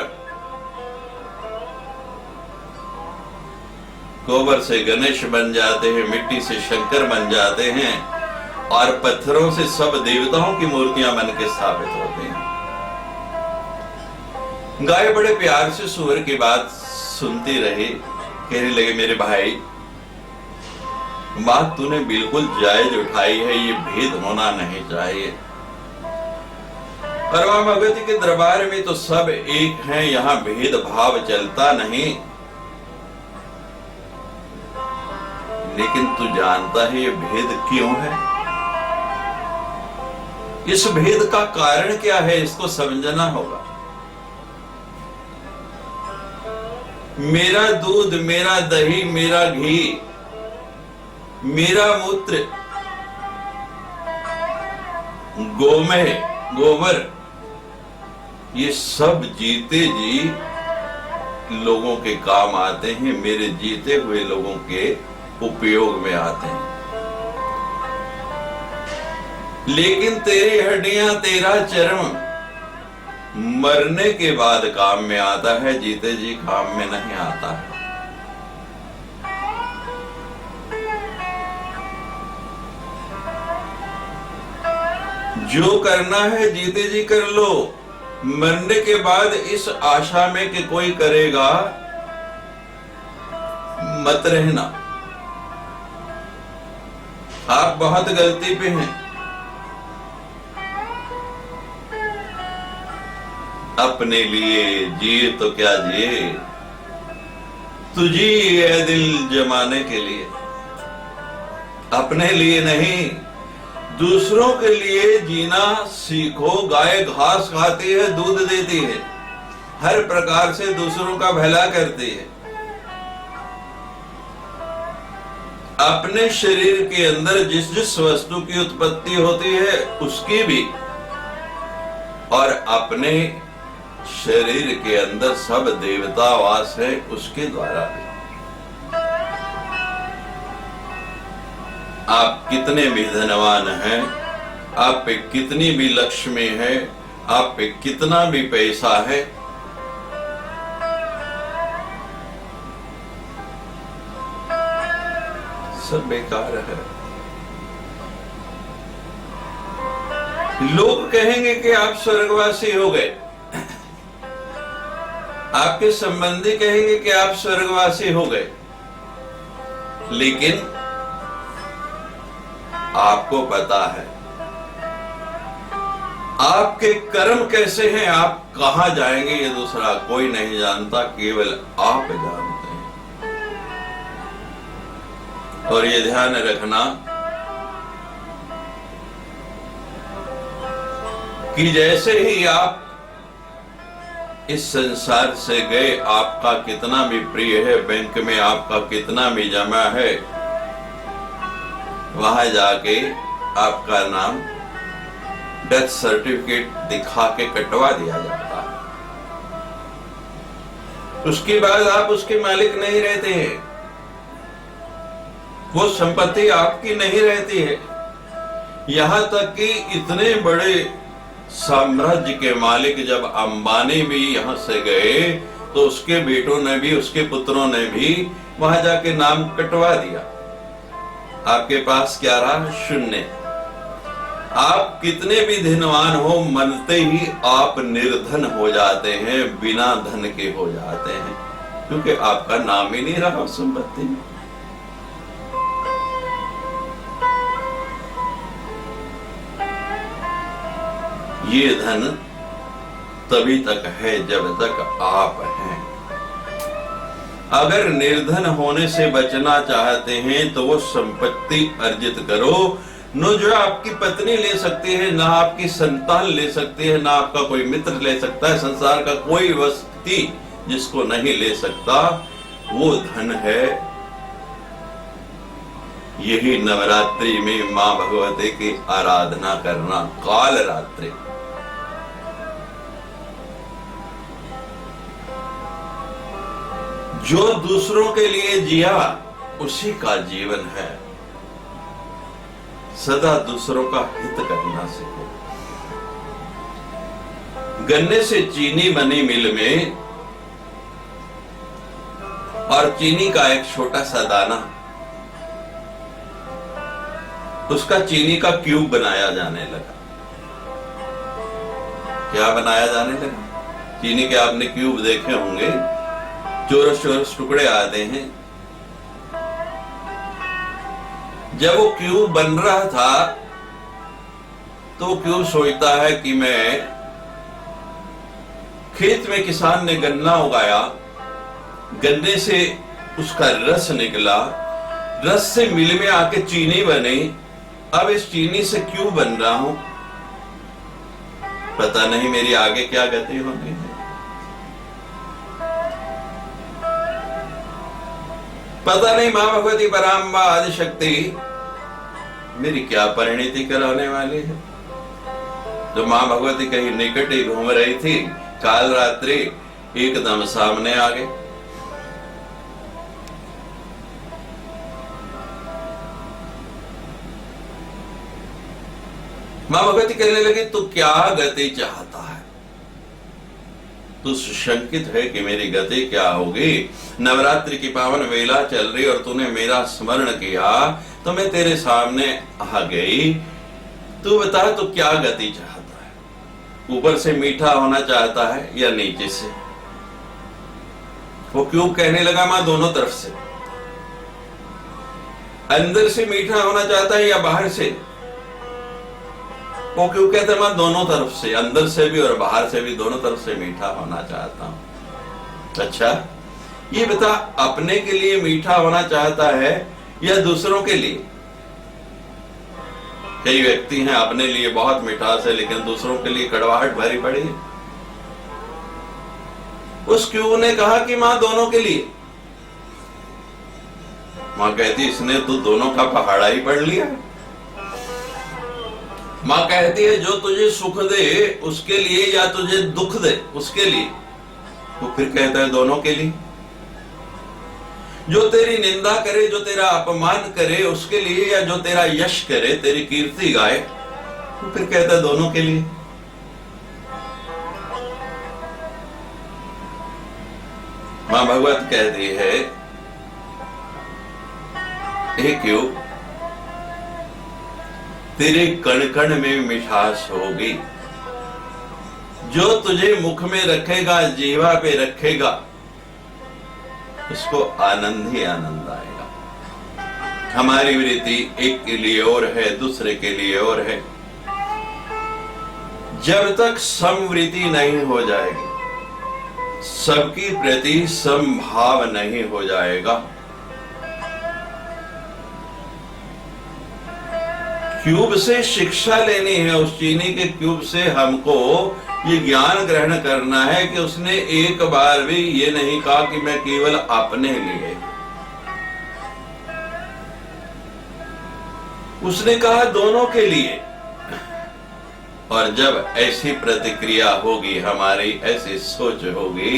गोबर से गणेश बन जाते हैं, मिट्टी से शंकर बन जाते हैं, और पत्थरों से सब देवताओं की मूर्तियां बन के स्थापित होते हैं। गाय बड़े प्यार से सुअर की बात सुनती रही। कहने लगे, मेरे भाई, बात तूने बिल्कुल जायज उठाई है, ये भेद होना नहीं चाहिए। परवा भगवती के दरबार में तो सब एक हैं, यहां भेदभाव चलता नहीं। लेकिन तू जानता है ये भेद क्यों है? इस भेद का कारण क्या है, इसको समझना होगा। मेरा दूध, मेरा दही, मेरा घी, मेरा मूत्र, गोमय, गोबर, ये सब जीते जी लोगों के काम आते हैं, मेरे जीते हुए लोगों के उपयोग में आते हैं। लेकिन तेरी हड्डियां, तेरा चर्म मरने के बाद काम में आता है, जीते जी काम में नहीं आता है। जो करना है जीते जी कर लो, मरने के बाद इस आशा में कि कोई करेगा मत रहना। आप बहुत गलती पे हैं। अपने लिए जिए तो क्या जिए, तुझी ये दिल जमाने के लिए। अपने लिए नहीं, दूसरों के लिए जीना सीखो। गाय घास खाती है, दूध देती है, हर प्रकार से दूसरों का भला करती है। अपने शरीर के अंदर जिस जिस वस्तु की उत्पत्ति होती है उसकी भी, और अपने शरीर के अंदर सब देवता वास है उसके द्वारा भी। आप कितने भी धनवान हैं, आप पे कितनी भी लक्ष्मी है, आप पे कितना भी पैसा है, सब बेकार है। लोग कहेंगे कि आप स्वर्गवासी हो गए, आपके संबंधी कहेंगे कि आप स्वर्गवासी हो गए, लेकिन आपको पता है आपके कर्म कैसे हैं, आप कहां जाएंगे, ये दूसरा कोई नहीं जानता, केवल आप जानते हैं। और ये ध्यान रखना कि जैसे ही आप इस संसार से गए, आपका कितना भी प्रिय है, बैंक में आपका कितना भी जमा है, वहां जाके आपका नाम डेथ सर्टिफिकेट दिखा के कटवा दिया जाता है। उसके बाद आप उसके मालिक नहीं रहते हैं, वो संपत्ति आपकी नहीं रहती है। यहां तक कि इतने बड़े साम्राज्य के मालिक जब अंबानी भी यहां से गए तो उसके बेटों ने भी, उसके पुत्रों ने भी वहां जाके नाम कटवा दिया। आपके पास क्या रहा? शून्य। आप कितने भी धनवान हो, मरते ही आप निर्धन हो जाते हैं, बिना धन के हो जाते हैं, क्योंकि आपका नाम ही नहीं रहा संपत्ति में। ये धन तभी तक है जब तक आप हैं। अगर निर्धन होने से बचना चाहते हैं तो वो संपत्ति अर्जित करो। न जो आपकी पत्नी ले सकती है, ना आपकी संतान ले सकती है, ना आपका कोई मित्र ले सकता है, संसार का कोई व्यक्ति जिसको नहीं ले सकता, वो धन है। यही नवरात्रि में मां भगवती की आराधना करना, काल रात्रि। जो दूसरों के लिए जिया उसी का जीवन है। सदा दूसरों का हित करना सीखो। गन्ने से चीनी बनी मिल में, और चीनी का एक छोटा सा दाना, उसका चीनी का क्यूब बनाया जाने लगा। क्या बनाया जाने लगा? चीनी के आपने क्यूब देखे होंगे, चौरस चौरस टुकड़े आते हैं। जब वो क्यूब बन रहा था तो वो क्यूब सोचता है कि मैं, खेत में किसान ने गन्ना उगाया, गन्ने से उसका रस निकला, रस से मिल में आके चीनी बनी, अब इस चीनी से क्यों बन रहा हूं, पता नहीं मेरी आगे क्या गति होनी है। पता नहीं मां भगवती पराम्बा आदि शक्ति मेरी क्या परिणति कराने वाली है। जो मां भगवती कहीं निकट ही घूम रही थी, काल रात्रि एकदम सामने आ गए। मां भगवती कहने लगी, तू क्या गति चाहता है? तू सुशंकित है कि मेरी गति क्या होगी? नवरात्रि की पावन वेला चल रही और तूने मेरा स्मरण किया तो मैं तेरे सामने आ गई। तू बता, तू क्या गति चाहता है? ऊपर से मीठा होना चाहता है या नीचे से? वो क्यों कहने लगा, मां दोनों तरफ से। अंदर से मीठा होना चाहता है या बाहर से? वो क्यों कहते हैं मैं दोनों तरफ से, अंदर से भी और बाहर से भी, दोनों तरफ से मीठा होना चाहता हूं। अच्छा, ये बता, अपने के लिए मीठा होना चाहता है या दूसरों के लिए? कई व्यक्ति हैं अपने लिए बहुत मिठास है लेकिन दूसरों के लिए कड़वाहट भरी पड़ी है। उस क्यों ने कहा कि मां दोनों के लिए? मां कहती इसने तो दोनों का पहाड़ा ही पढ़ लिया। मां कहती है जो तुझे सुख दे उसके लिए या तुझे दुख दे उसके लिए, तो फिर कहता है दोनों के लिए। जो तेरी निंदा करे, जो तेरा अपमान करे उसके लिए, या जो तेरा यश करे, तेरी कीर्ति गाए, तो फिर कहता है दोनों के लिए। मां भगवत कहती है हे क्यों, तेरे कण कण में मिठास होगी। जो तुझे मुख में रखेगा, जीवा पे रखेगा, उसको आनंद ही आनंद आएगा। हमारी वृत्ति एक के लिए और है, दूसरे के लिए और है। जब तक समवृत्ति नहीं हो जाएगी, सबकी प्रति समभाव नहीं हो जाएगा, क्यूब से शिक्षा लेनी है, उस चीनी के क्यूब से हमको ये ज्ञान ग्रहण करना है कि उसने एक बार भी ये नहीं कहा कि मैं केवल अपने लिए, उसने कहा दोनों के लिए। और जब ऐसी प्रतिक्रिया होगी, हमारी ऐसी सोच होगी,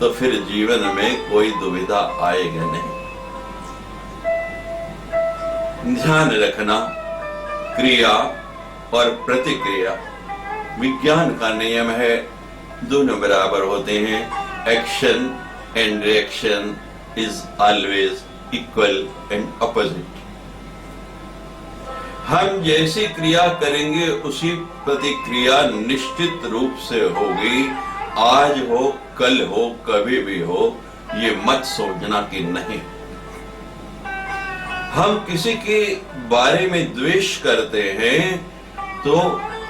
तो फिर जीवन में कोई दुविधा आएगा नहीं। ध्यान रखना, क्रिया और प्रतिक्रिया विज्ञान का नियम है, दोनों बराबर होते हैं। Action and reaction is always equal and opposite. हम जैसी क्रिया करेंगे उसी प्रतिक्रिया निश्चित रूप से होगी। आज हो, कल हो, कभी भी हो, ये मत सोचना कि नहीं। हम किसी के बारे में द्वेष करते हैं तो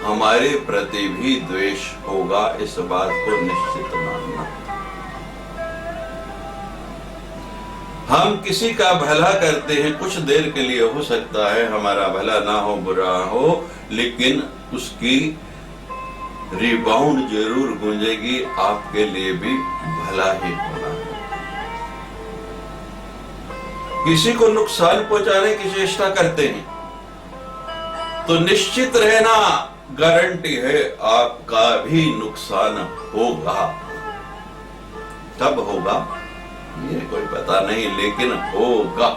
हमारे प्रति भी द्वेष होगा, इस बात को निश्चित मानना। हम किसी का भला करते हैं, कुछ देर के लिए हो सकता है हमारा भला ना हो, बुरा हो, लेकिन उसकी रिबाउंड जरूर गूंजेगी, आपके लिए भी भला ही होना है। किसी को नुकसान पहुंचाने की चेष्टा करते हैं तो निश्चित रहना, गारंटी है आपका भी नुकसान होगा। कब होगा ये कोई पता नहीं, लेकिन होगा।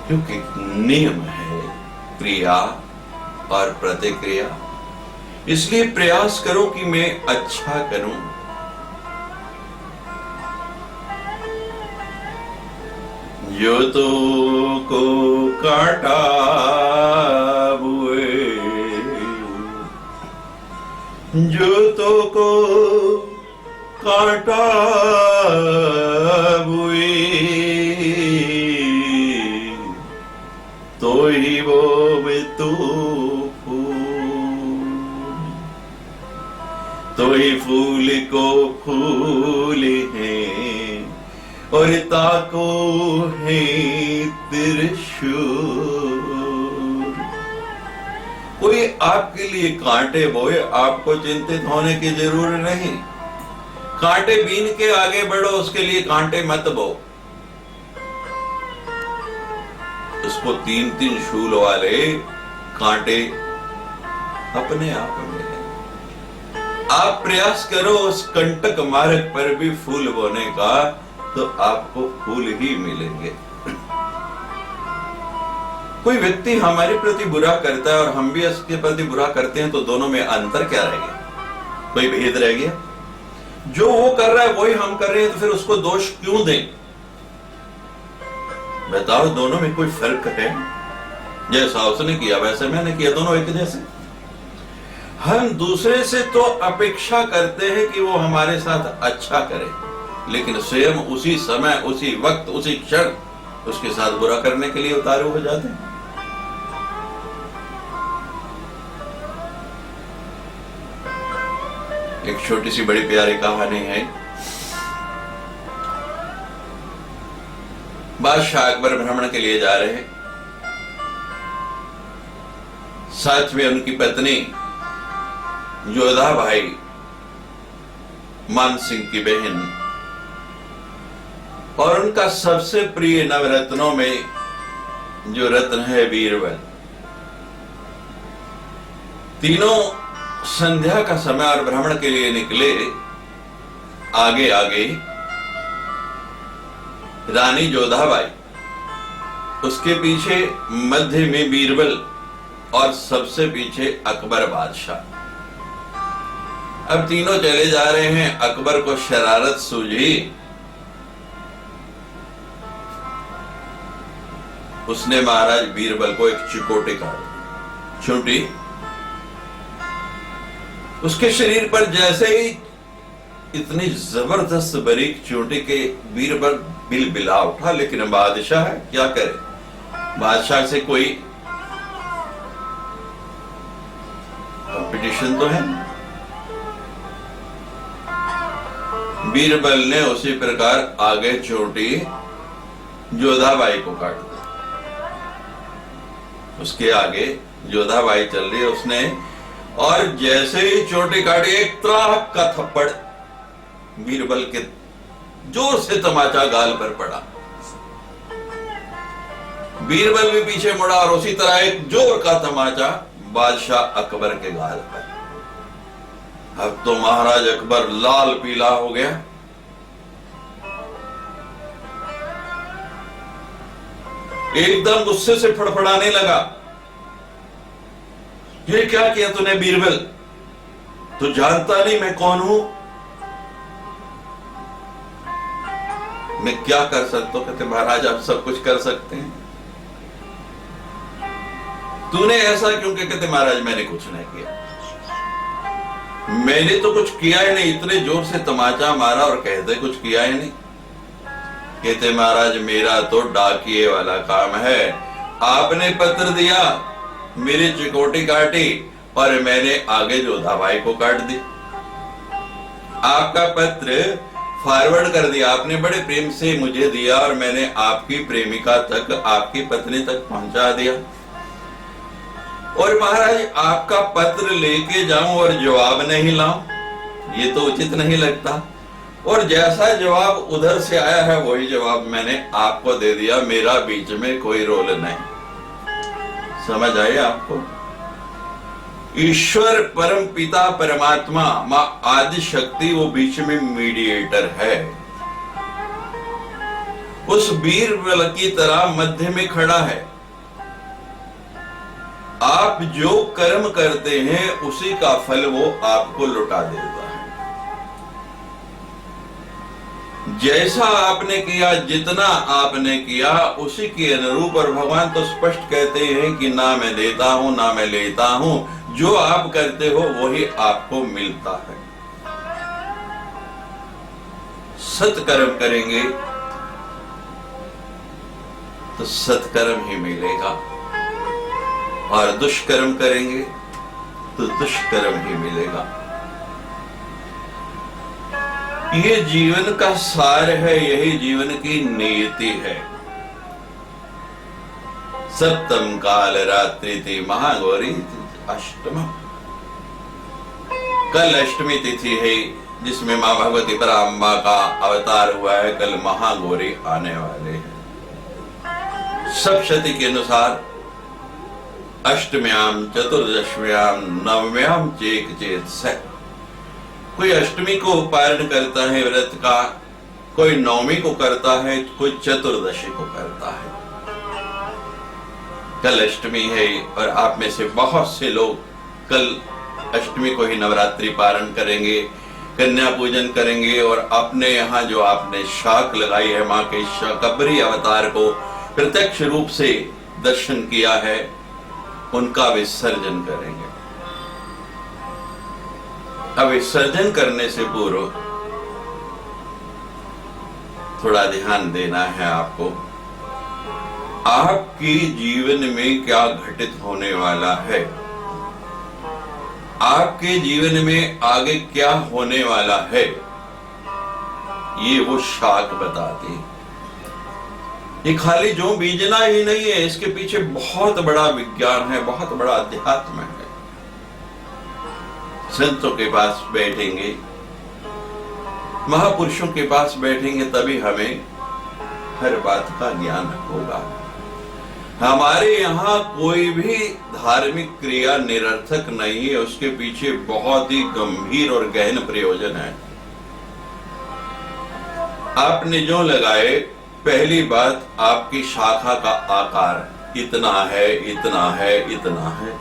क्योंकि नियम है क्रिया और प्रतिक्रिया। इसलिए प्रयास करो कि मैं अच्छा करूं। जो तो को काटा बुए, जो तो को काटा बुए, तो ही वो तू फूल, तो ही फूल को फूल है और ताको है त्रिशूल। कोई आपके लिए कांटे बोए, आपको चिंतित होने की जरूरत नहीं। कांटे बीन के आगे बढ़ो, उसके लिए कांटे मत बो। उसको 3-3 शूल वाले कांटे अपने आप मिले। आप प्रयास करो उस कंटक मार्ग पर भी फूल बोने का, तो आपको फूल ही मिलेंगे। कोई व्यक्ति हमारे प्रति बुरा करता है और हम भी उसके प्रति बुरा करते हैं, तो दोनों में अंतर क्या रह गया? कोई भेद रह गया? जो वो कर रहा है वही हम कर रहे हैं, तो फिर उसको दोष क्यों दें? बताओ, दोनों में कोई फर्क है? जैसा उसने किया वैसे मैंने किया, दोनों एक जैसे। हम दूसरे से तो अपेक्षा करते हैं कि वो हमारे साथ अच्छा करे, लेकिन स्वयं उसी समय, उसी वक्त, उसी क्षण उसके साथ बुरा करने के लिए उतारू हो जाते हैं। एक छोटी सी बड़ी प्यारी कहानी है। बादशाह अकबर भ्रमण के लिए जा रहे हैं, साथ में उनकी पत्नी योधा भाई, मान सिंह की बहन, और उनका सबसे प्रिय नवरत्नों में जो रत्न है बीरबल। तीनों संध्या का समय और भ्रमण के लिए निकले। आगे आगे रानी जोधाबाई, उसके पीछे मध्य में बीरबल और सबसे पीछे अकबर बादशाह। अब तीनों चले जा रहे हैं। अकबर को शरारत सूझी, उसने महाराज बीरबल को एक चिकोटे काट छूटी। उसके शरीर पर जैसे ही इतनी जबरदस्त बारीक चोटी के बीरबल बिलबिला उठा, लेकिन बादशाह है, क्या करे, बादशाह से कोई कंपटीशन तो है। बीरबल ने उसी प्रकार आगे चोटी जोधाबाई को काट दी। उसके आगे जोधाबाई चल रही है, उसने और जैसे ही चोटी काटी, एक त्राहक का थप्पड़ बीरबल के जोर से तमाचा गाल पर पड़ा। बीरबल भी पीछे मुड़ा और उसी तरह एक जोर का तमाचा बादशाह अकबर के गाल पर। अब तो महाराज अकबर लाल पीला हो गया। एकदम गुस्से से फड़फड़ाने लगा। ये क्या किया तूने बीरबल? तू जानता नहीं मैं कौन हूं? मैं क्या कर सकता हूं? कहते महाराज आप सब कुछ कर सकते हैं। तूने ऐसा क्यों किया? कहते महाराज मैंने कुछ नहीं किया। मैंने तो कुछ किया ही नहीं। इतने जोर से तमाचा मारा और कहते कुछ किया ही नहीं। कहते महाराज मेरा तो डाकिए वाला काम है। आपने पत्र दिया, मेरी चिकोटी काटी और मैंने आगे जोधाबाई को काट दी। आपका पत्र फॉरवर्ड कर दिया, आपने बड़े प्रेम से मुझे दिया और मैंने आपकी प्रेमिका तक, आपकी पत्नी तक पहुंचा दिया। और महाराज आपका पत्र लेके जाऊं और जवाब नहीं लाऊं, ये तो उचित नहीं लगता। और जैसा जवाब उधर से आया है वही जवाब मैंने आपको दे दिया। मेरा बीच में कोई रोल नहीं। समझ आए आपको? ईश्वर परम पिता परमात्मा मां आदि शक्ति वो बीच में मीडिएटर है। उस बीरबल की तरह मध्य में खड़ा है। आप जो कर्म करते हैं उसी का फल वो आपको लौटा देता है। जैसा आपने किया, जितना आपने किया उसी के अनुरूप। और भगवान तो स्पष्ट कहते हैं कि ना मैं देता हूं ना मैं लेता हूं, जो आप करते हो वही आपको मिलता है। सत्कर्म करेंगे तो सत्कर्म ही मिलेगा, और दुष्कर्म करेंगे तो दुष्कर्म ही मिलेगा। ये जीवन का सार है, यही जीवन की नियति है। सप्तम काल रात्रि थी महागौरी अष्टम। कल अष्टमी तिथि है जिसमें मां भगवती पराम्बा का अवतार हुआ है। कल महागौरी आने वाले हैं। सब शती के अनुसार अष्टम्याम चतुर्दशम्याम नवम्याम चेक चेत स। कोई अष्टमी को पारण करता है व्रत का, कोई नवमी को करता है, कोई चतुर्दशी को करता है। कल अष्टमी है और आप में से बहुत से लोग कल अष्टमी को ही नवरात्रि पारण करेंगे, कन्या पूजन करेंगे और अपने यहाँ जो आपने शाख लगाई है माँ के शकबरी अवतार को प्रत्यक्ष रूप से दर्शन किया है, उनका विसर्जन करेंगे। अब विसर्जन करने से पूर्व थोड़ा ध्यान देना है आपको। आपके जीवन में क्या घटित होने वाला है, आपके जीवन में आगे क्या होने वाला है, ये वो शाख बताती है। ये खाली जो बीजना ही नहीं है, इसके पीछे बहुत बड़ा विज्ञान है, बहुत बड़ा अध्यात्म है। संतों के पास बैठेंगे, महापुरुषों के पास बैठेंगे, तभी हमें हर बात का ज्ञान होगा। हमारे यहाँ कोई भी धार्मिक क्रिया निरर्थक नहीं है, उसके पीछे बहुत ही गंभीर और गहन प्रयोजन है। आपने जो लगाए, पहली बात आपकी शाखा का आकार इतना है, इतना है, इतना है।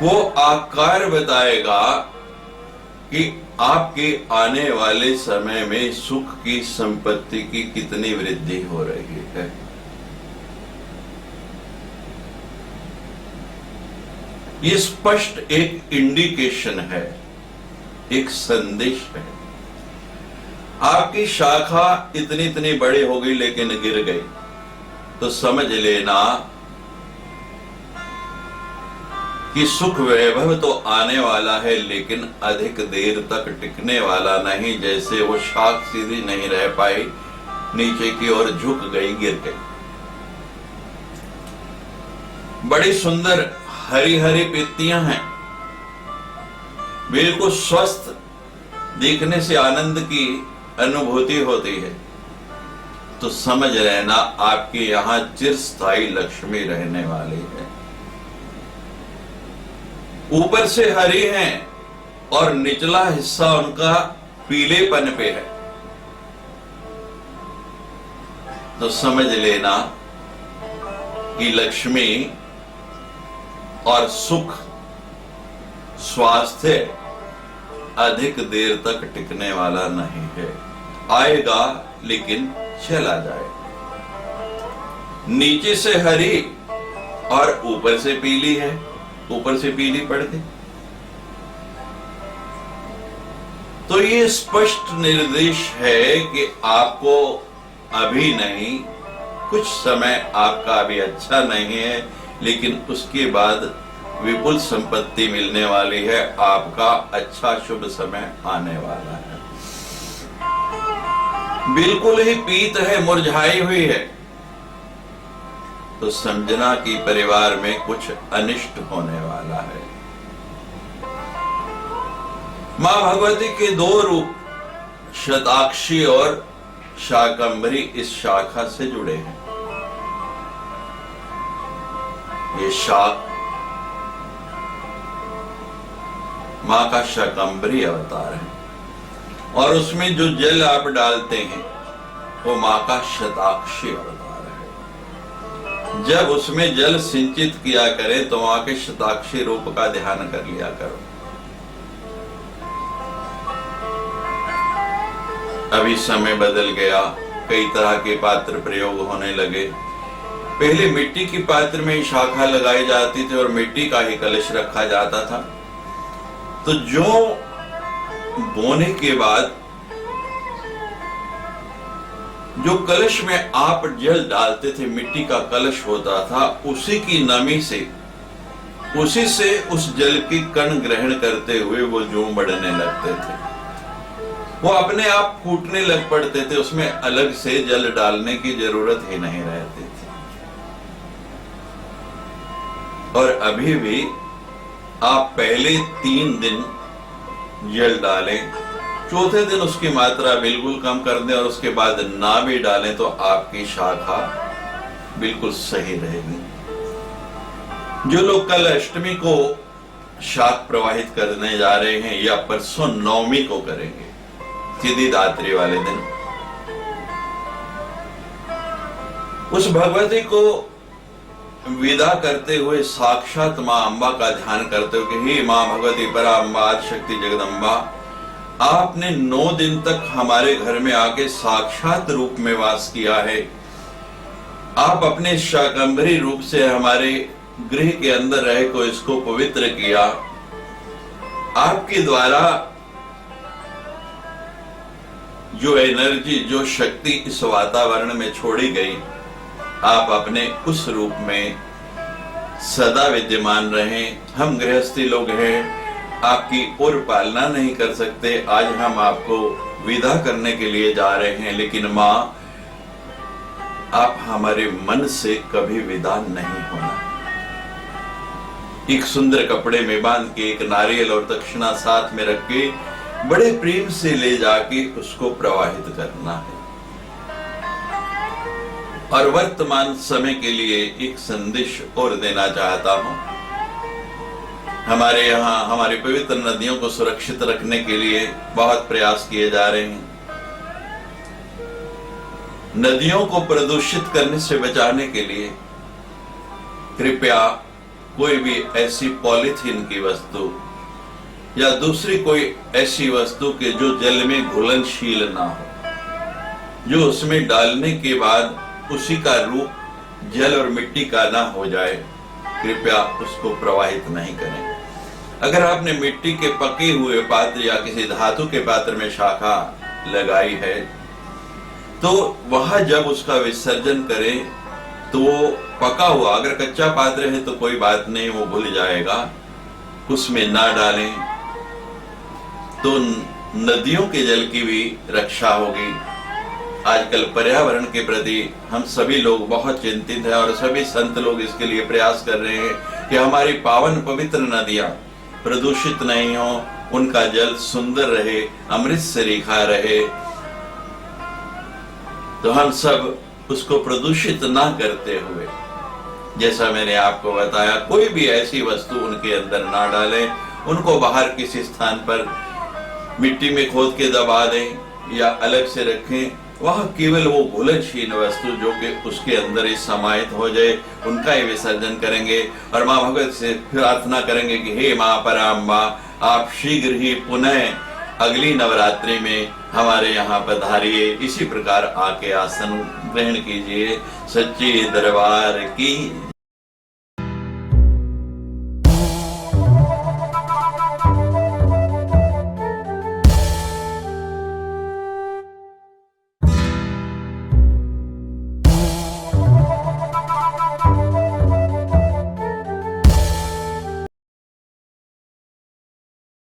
वो आकार बताएगा कि आपके आने वाले समय में सुख की संपत्ति की कितनी वृद्धि हो रही है। ये स्पष्ट एक इंडिकेशन है, एक संदेश है। आपकी शाखा इतनी इतनी बड़ी हो गई लेकिन गिर गई, तो समझ लेना कि सुख वैभव तो आने वाला है, लेकिन अधिक देर तक टिकने वाला नहीं। जैसे वो शाख सीधी नहीं रह पाई, नीचे की ओर झुक गई, गिर गई। बड़ी सुंदर हरी हरी पत्तियां हैं, बिल्कुल स्वस्थ, देखने से आनंद की अनुभूति होती है। तो समझ लेना आपके यहां चिरस्थायी लक्ष्मी रहने वाली है। ऊपर से हरी हैं और निचला हिस्सा उनका पीलेपन पे है, तो समझ लेना कि लक्ष्मी और सुख, स्वास्थ्य अधिक देर तक टिकने वाला नहीं है। आएगा लेकिन चला जाए। नीचे से हरी और ऊपर से पीली है, ऊपर से पीली पड़ गई। तो ये स्पष्ट निर्देश है कि आपको अभी नहीं, कुछ समय आपका अभी अच्छा नहीं है, लेकिन उसके बाद विपुल संपत्ति मिलने वाली है। आपका अच्छा शुभ समय आने वाला है। बिल्कुल ही पीत है, मुरझाई हुई है, तो समझना कि परिवार में कुछ अनिष्ट होने वाला है। मां भगवती के दो रूप शताक्षी और शाकंभरी इस शाखा से जुड़े हैं। ये शाख मां का शाकंभरी अवतार है, और उसमें जो जल आप डालते हैं वो मां का शताक्षी अवतार है। जब उसमें जल सिंचित किया करें तो मां के शताक्षी रूप का ध्यान कर लिया करो। अभी समय बदल गया, कई तरह के पात्र प्रयोग होने लगे। पहले मिट्टी की पात्र में शाखा लगाई जाती थी और मिट्टी का ही कलश रखा जाता था। तो जो बोने के बाद जो कलश में आप जल डालते थे, मिट्टी का कलश होता था, उसी की नमी से, उसी से उस जल की कण ग्रहण करते हुए वो जूं बढ़ने लगते थे। वो अपने आप फूटने लग पड़ते थे, उसमें अलग से जल डालने की जरूरत ही नहीं रहती थी। और अभी भी आप पहले 3 दिन जल डालें, चौथे दिन उसकी मात्रा बिल्कुल कम कर दें और उसके बाद ना भी डालें, तो आपकी शाखा बिल्कुल सही रहेगी। जो लोग कल अष्टमी को शाख प्रवाहित करने जा रहे हैं या परसों नवमी को करेंगे, सीधी दात्री वाले दिन, उस भगवती को विदा करते हुए साक्षात मां अम्बा का ध्यान करते हुए कि हे मां भगवती परा अम्बा शक्ति जगदम्बा, आपने 9 दिन तक हमारे घर में आके साक्षात रूप में वास किया है। आप अपने शाकंभरी रूप से हमारे गृह के अंदर रह को इसको पवित्र किया। आपके द्वारा जो एनर्जी, जो शक्ति इस वातावरण में छोड़ी गई, आप अपने उस रूप में सदा विद्यमान रहें। हम गृहस्थी लोग हैं, आपकी और पालना नहीं कर सकते। आज हम आपको विदा करने के लिए जा रहे हैं, लेकिन माँ, आप हमारे मन से कभी विदा नहीं होना। एक सुंदर कपड़े में बांध के, एक नारियल और दक्षिणा साथ में रख के, बड़े प्रेम से ले जाके उसको प्रवाहित करना है। और वर्तमान समय के लिए एक संदेश और देना चाहता हूं। हमारे यहाँ हमारी पवित्र नदियों को सुरक्षित रखने के लिए बहुत प्रयास किए जा रहे हैं। नदियों को प्रदूषित करने से बचाने के लिए कृपया कोई भी ऐसी पॉलीथीन की वस्तु या दूसरी कोई ऐसी वस्तु के जो जल में घुलनशील ना हो, जो उसमें डालने के बाद उसी का रूप जल और मिट्टी का ना हो जाए, कृपया उसको प्रवाहित नहीं करें। अगर आपने मिट्टी के पके हुए पात्र या किसी धातु के पात्र में शाखा लगाई है, तो वह जब उसका विसर्जन करें तो वो पका हुआ, अगर कच्चा पात्र है तो कोई बात नहीं, वो घुल जाएगा, उसमें ना डालें। तो नदियों के जल की भी रक्षा होगी। आजकल पर्यावरण के प्रति हम सभी लोग बहुत चिंतित हैं और सभी संत लोग इसके लिए प्रयास कर रहे हैं कि हमारी पावन पवित्र नदियां प्रदूषित नहीं हो, उनका जल सुंदर रहे, अमृत से रेखा रहे। तो हम सब उसको प्रदूषित ना करते हुए, जैसा मैंने आपको बताया, कोई भी ऐसी वस्तु उनके अंदर ना डालें। उनको बाहर किसी स्थान पर मिट्टी में खोद के दबा दें या अलग से रखें। वह केवल वो घुलनशील वस्तु जो कि उसके अंदर ही समाहित हो जाए, उनका ही विसर्जन करेंगे। और माँ भगवत से प्रार्थना करेंगे कि हे माँ पराम्बा, आप शीघ्र ही पुनः अगली नवरात्रि में हमारे यहाँ पधारिए। इसी प्रकार आके आसन ग्रहण कीजिए। सच्चे दरबार की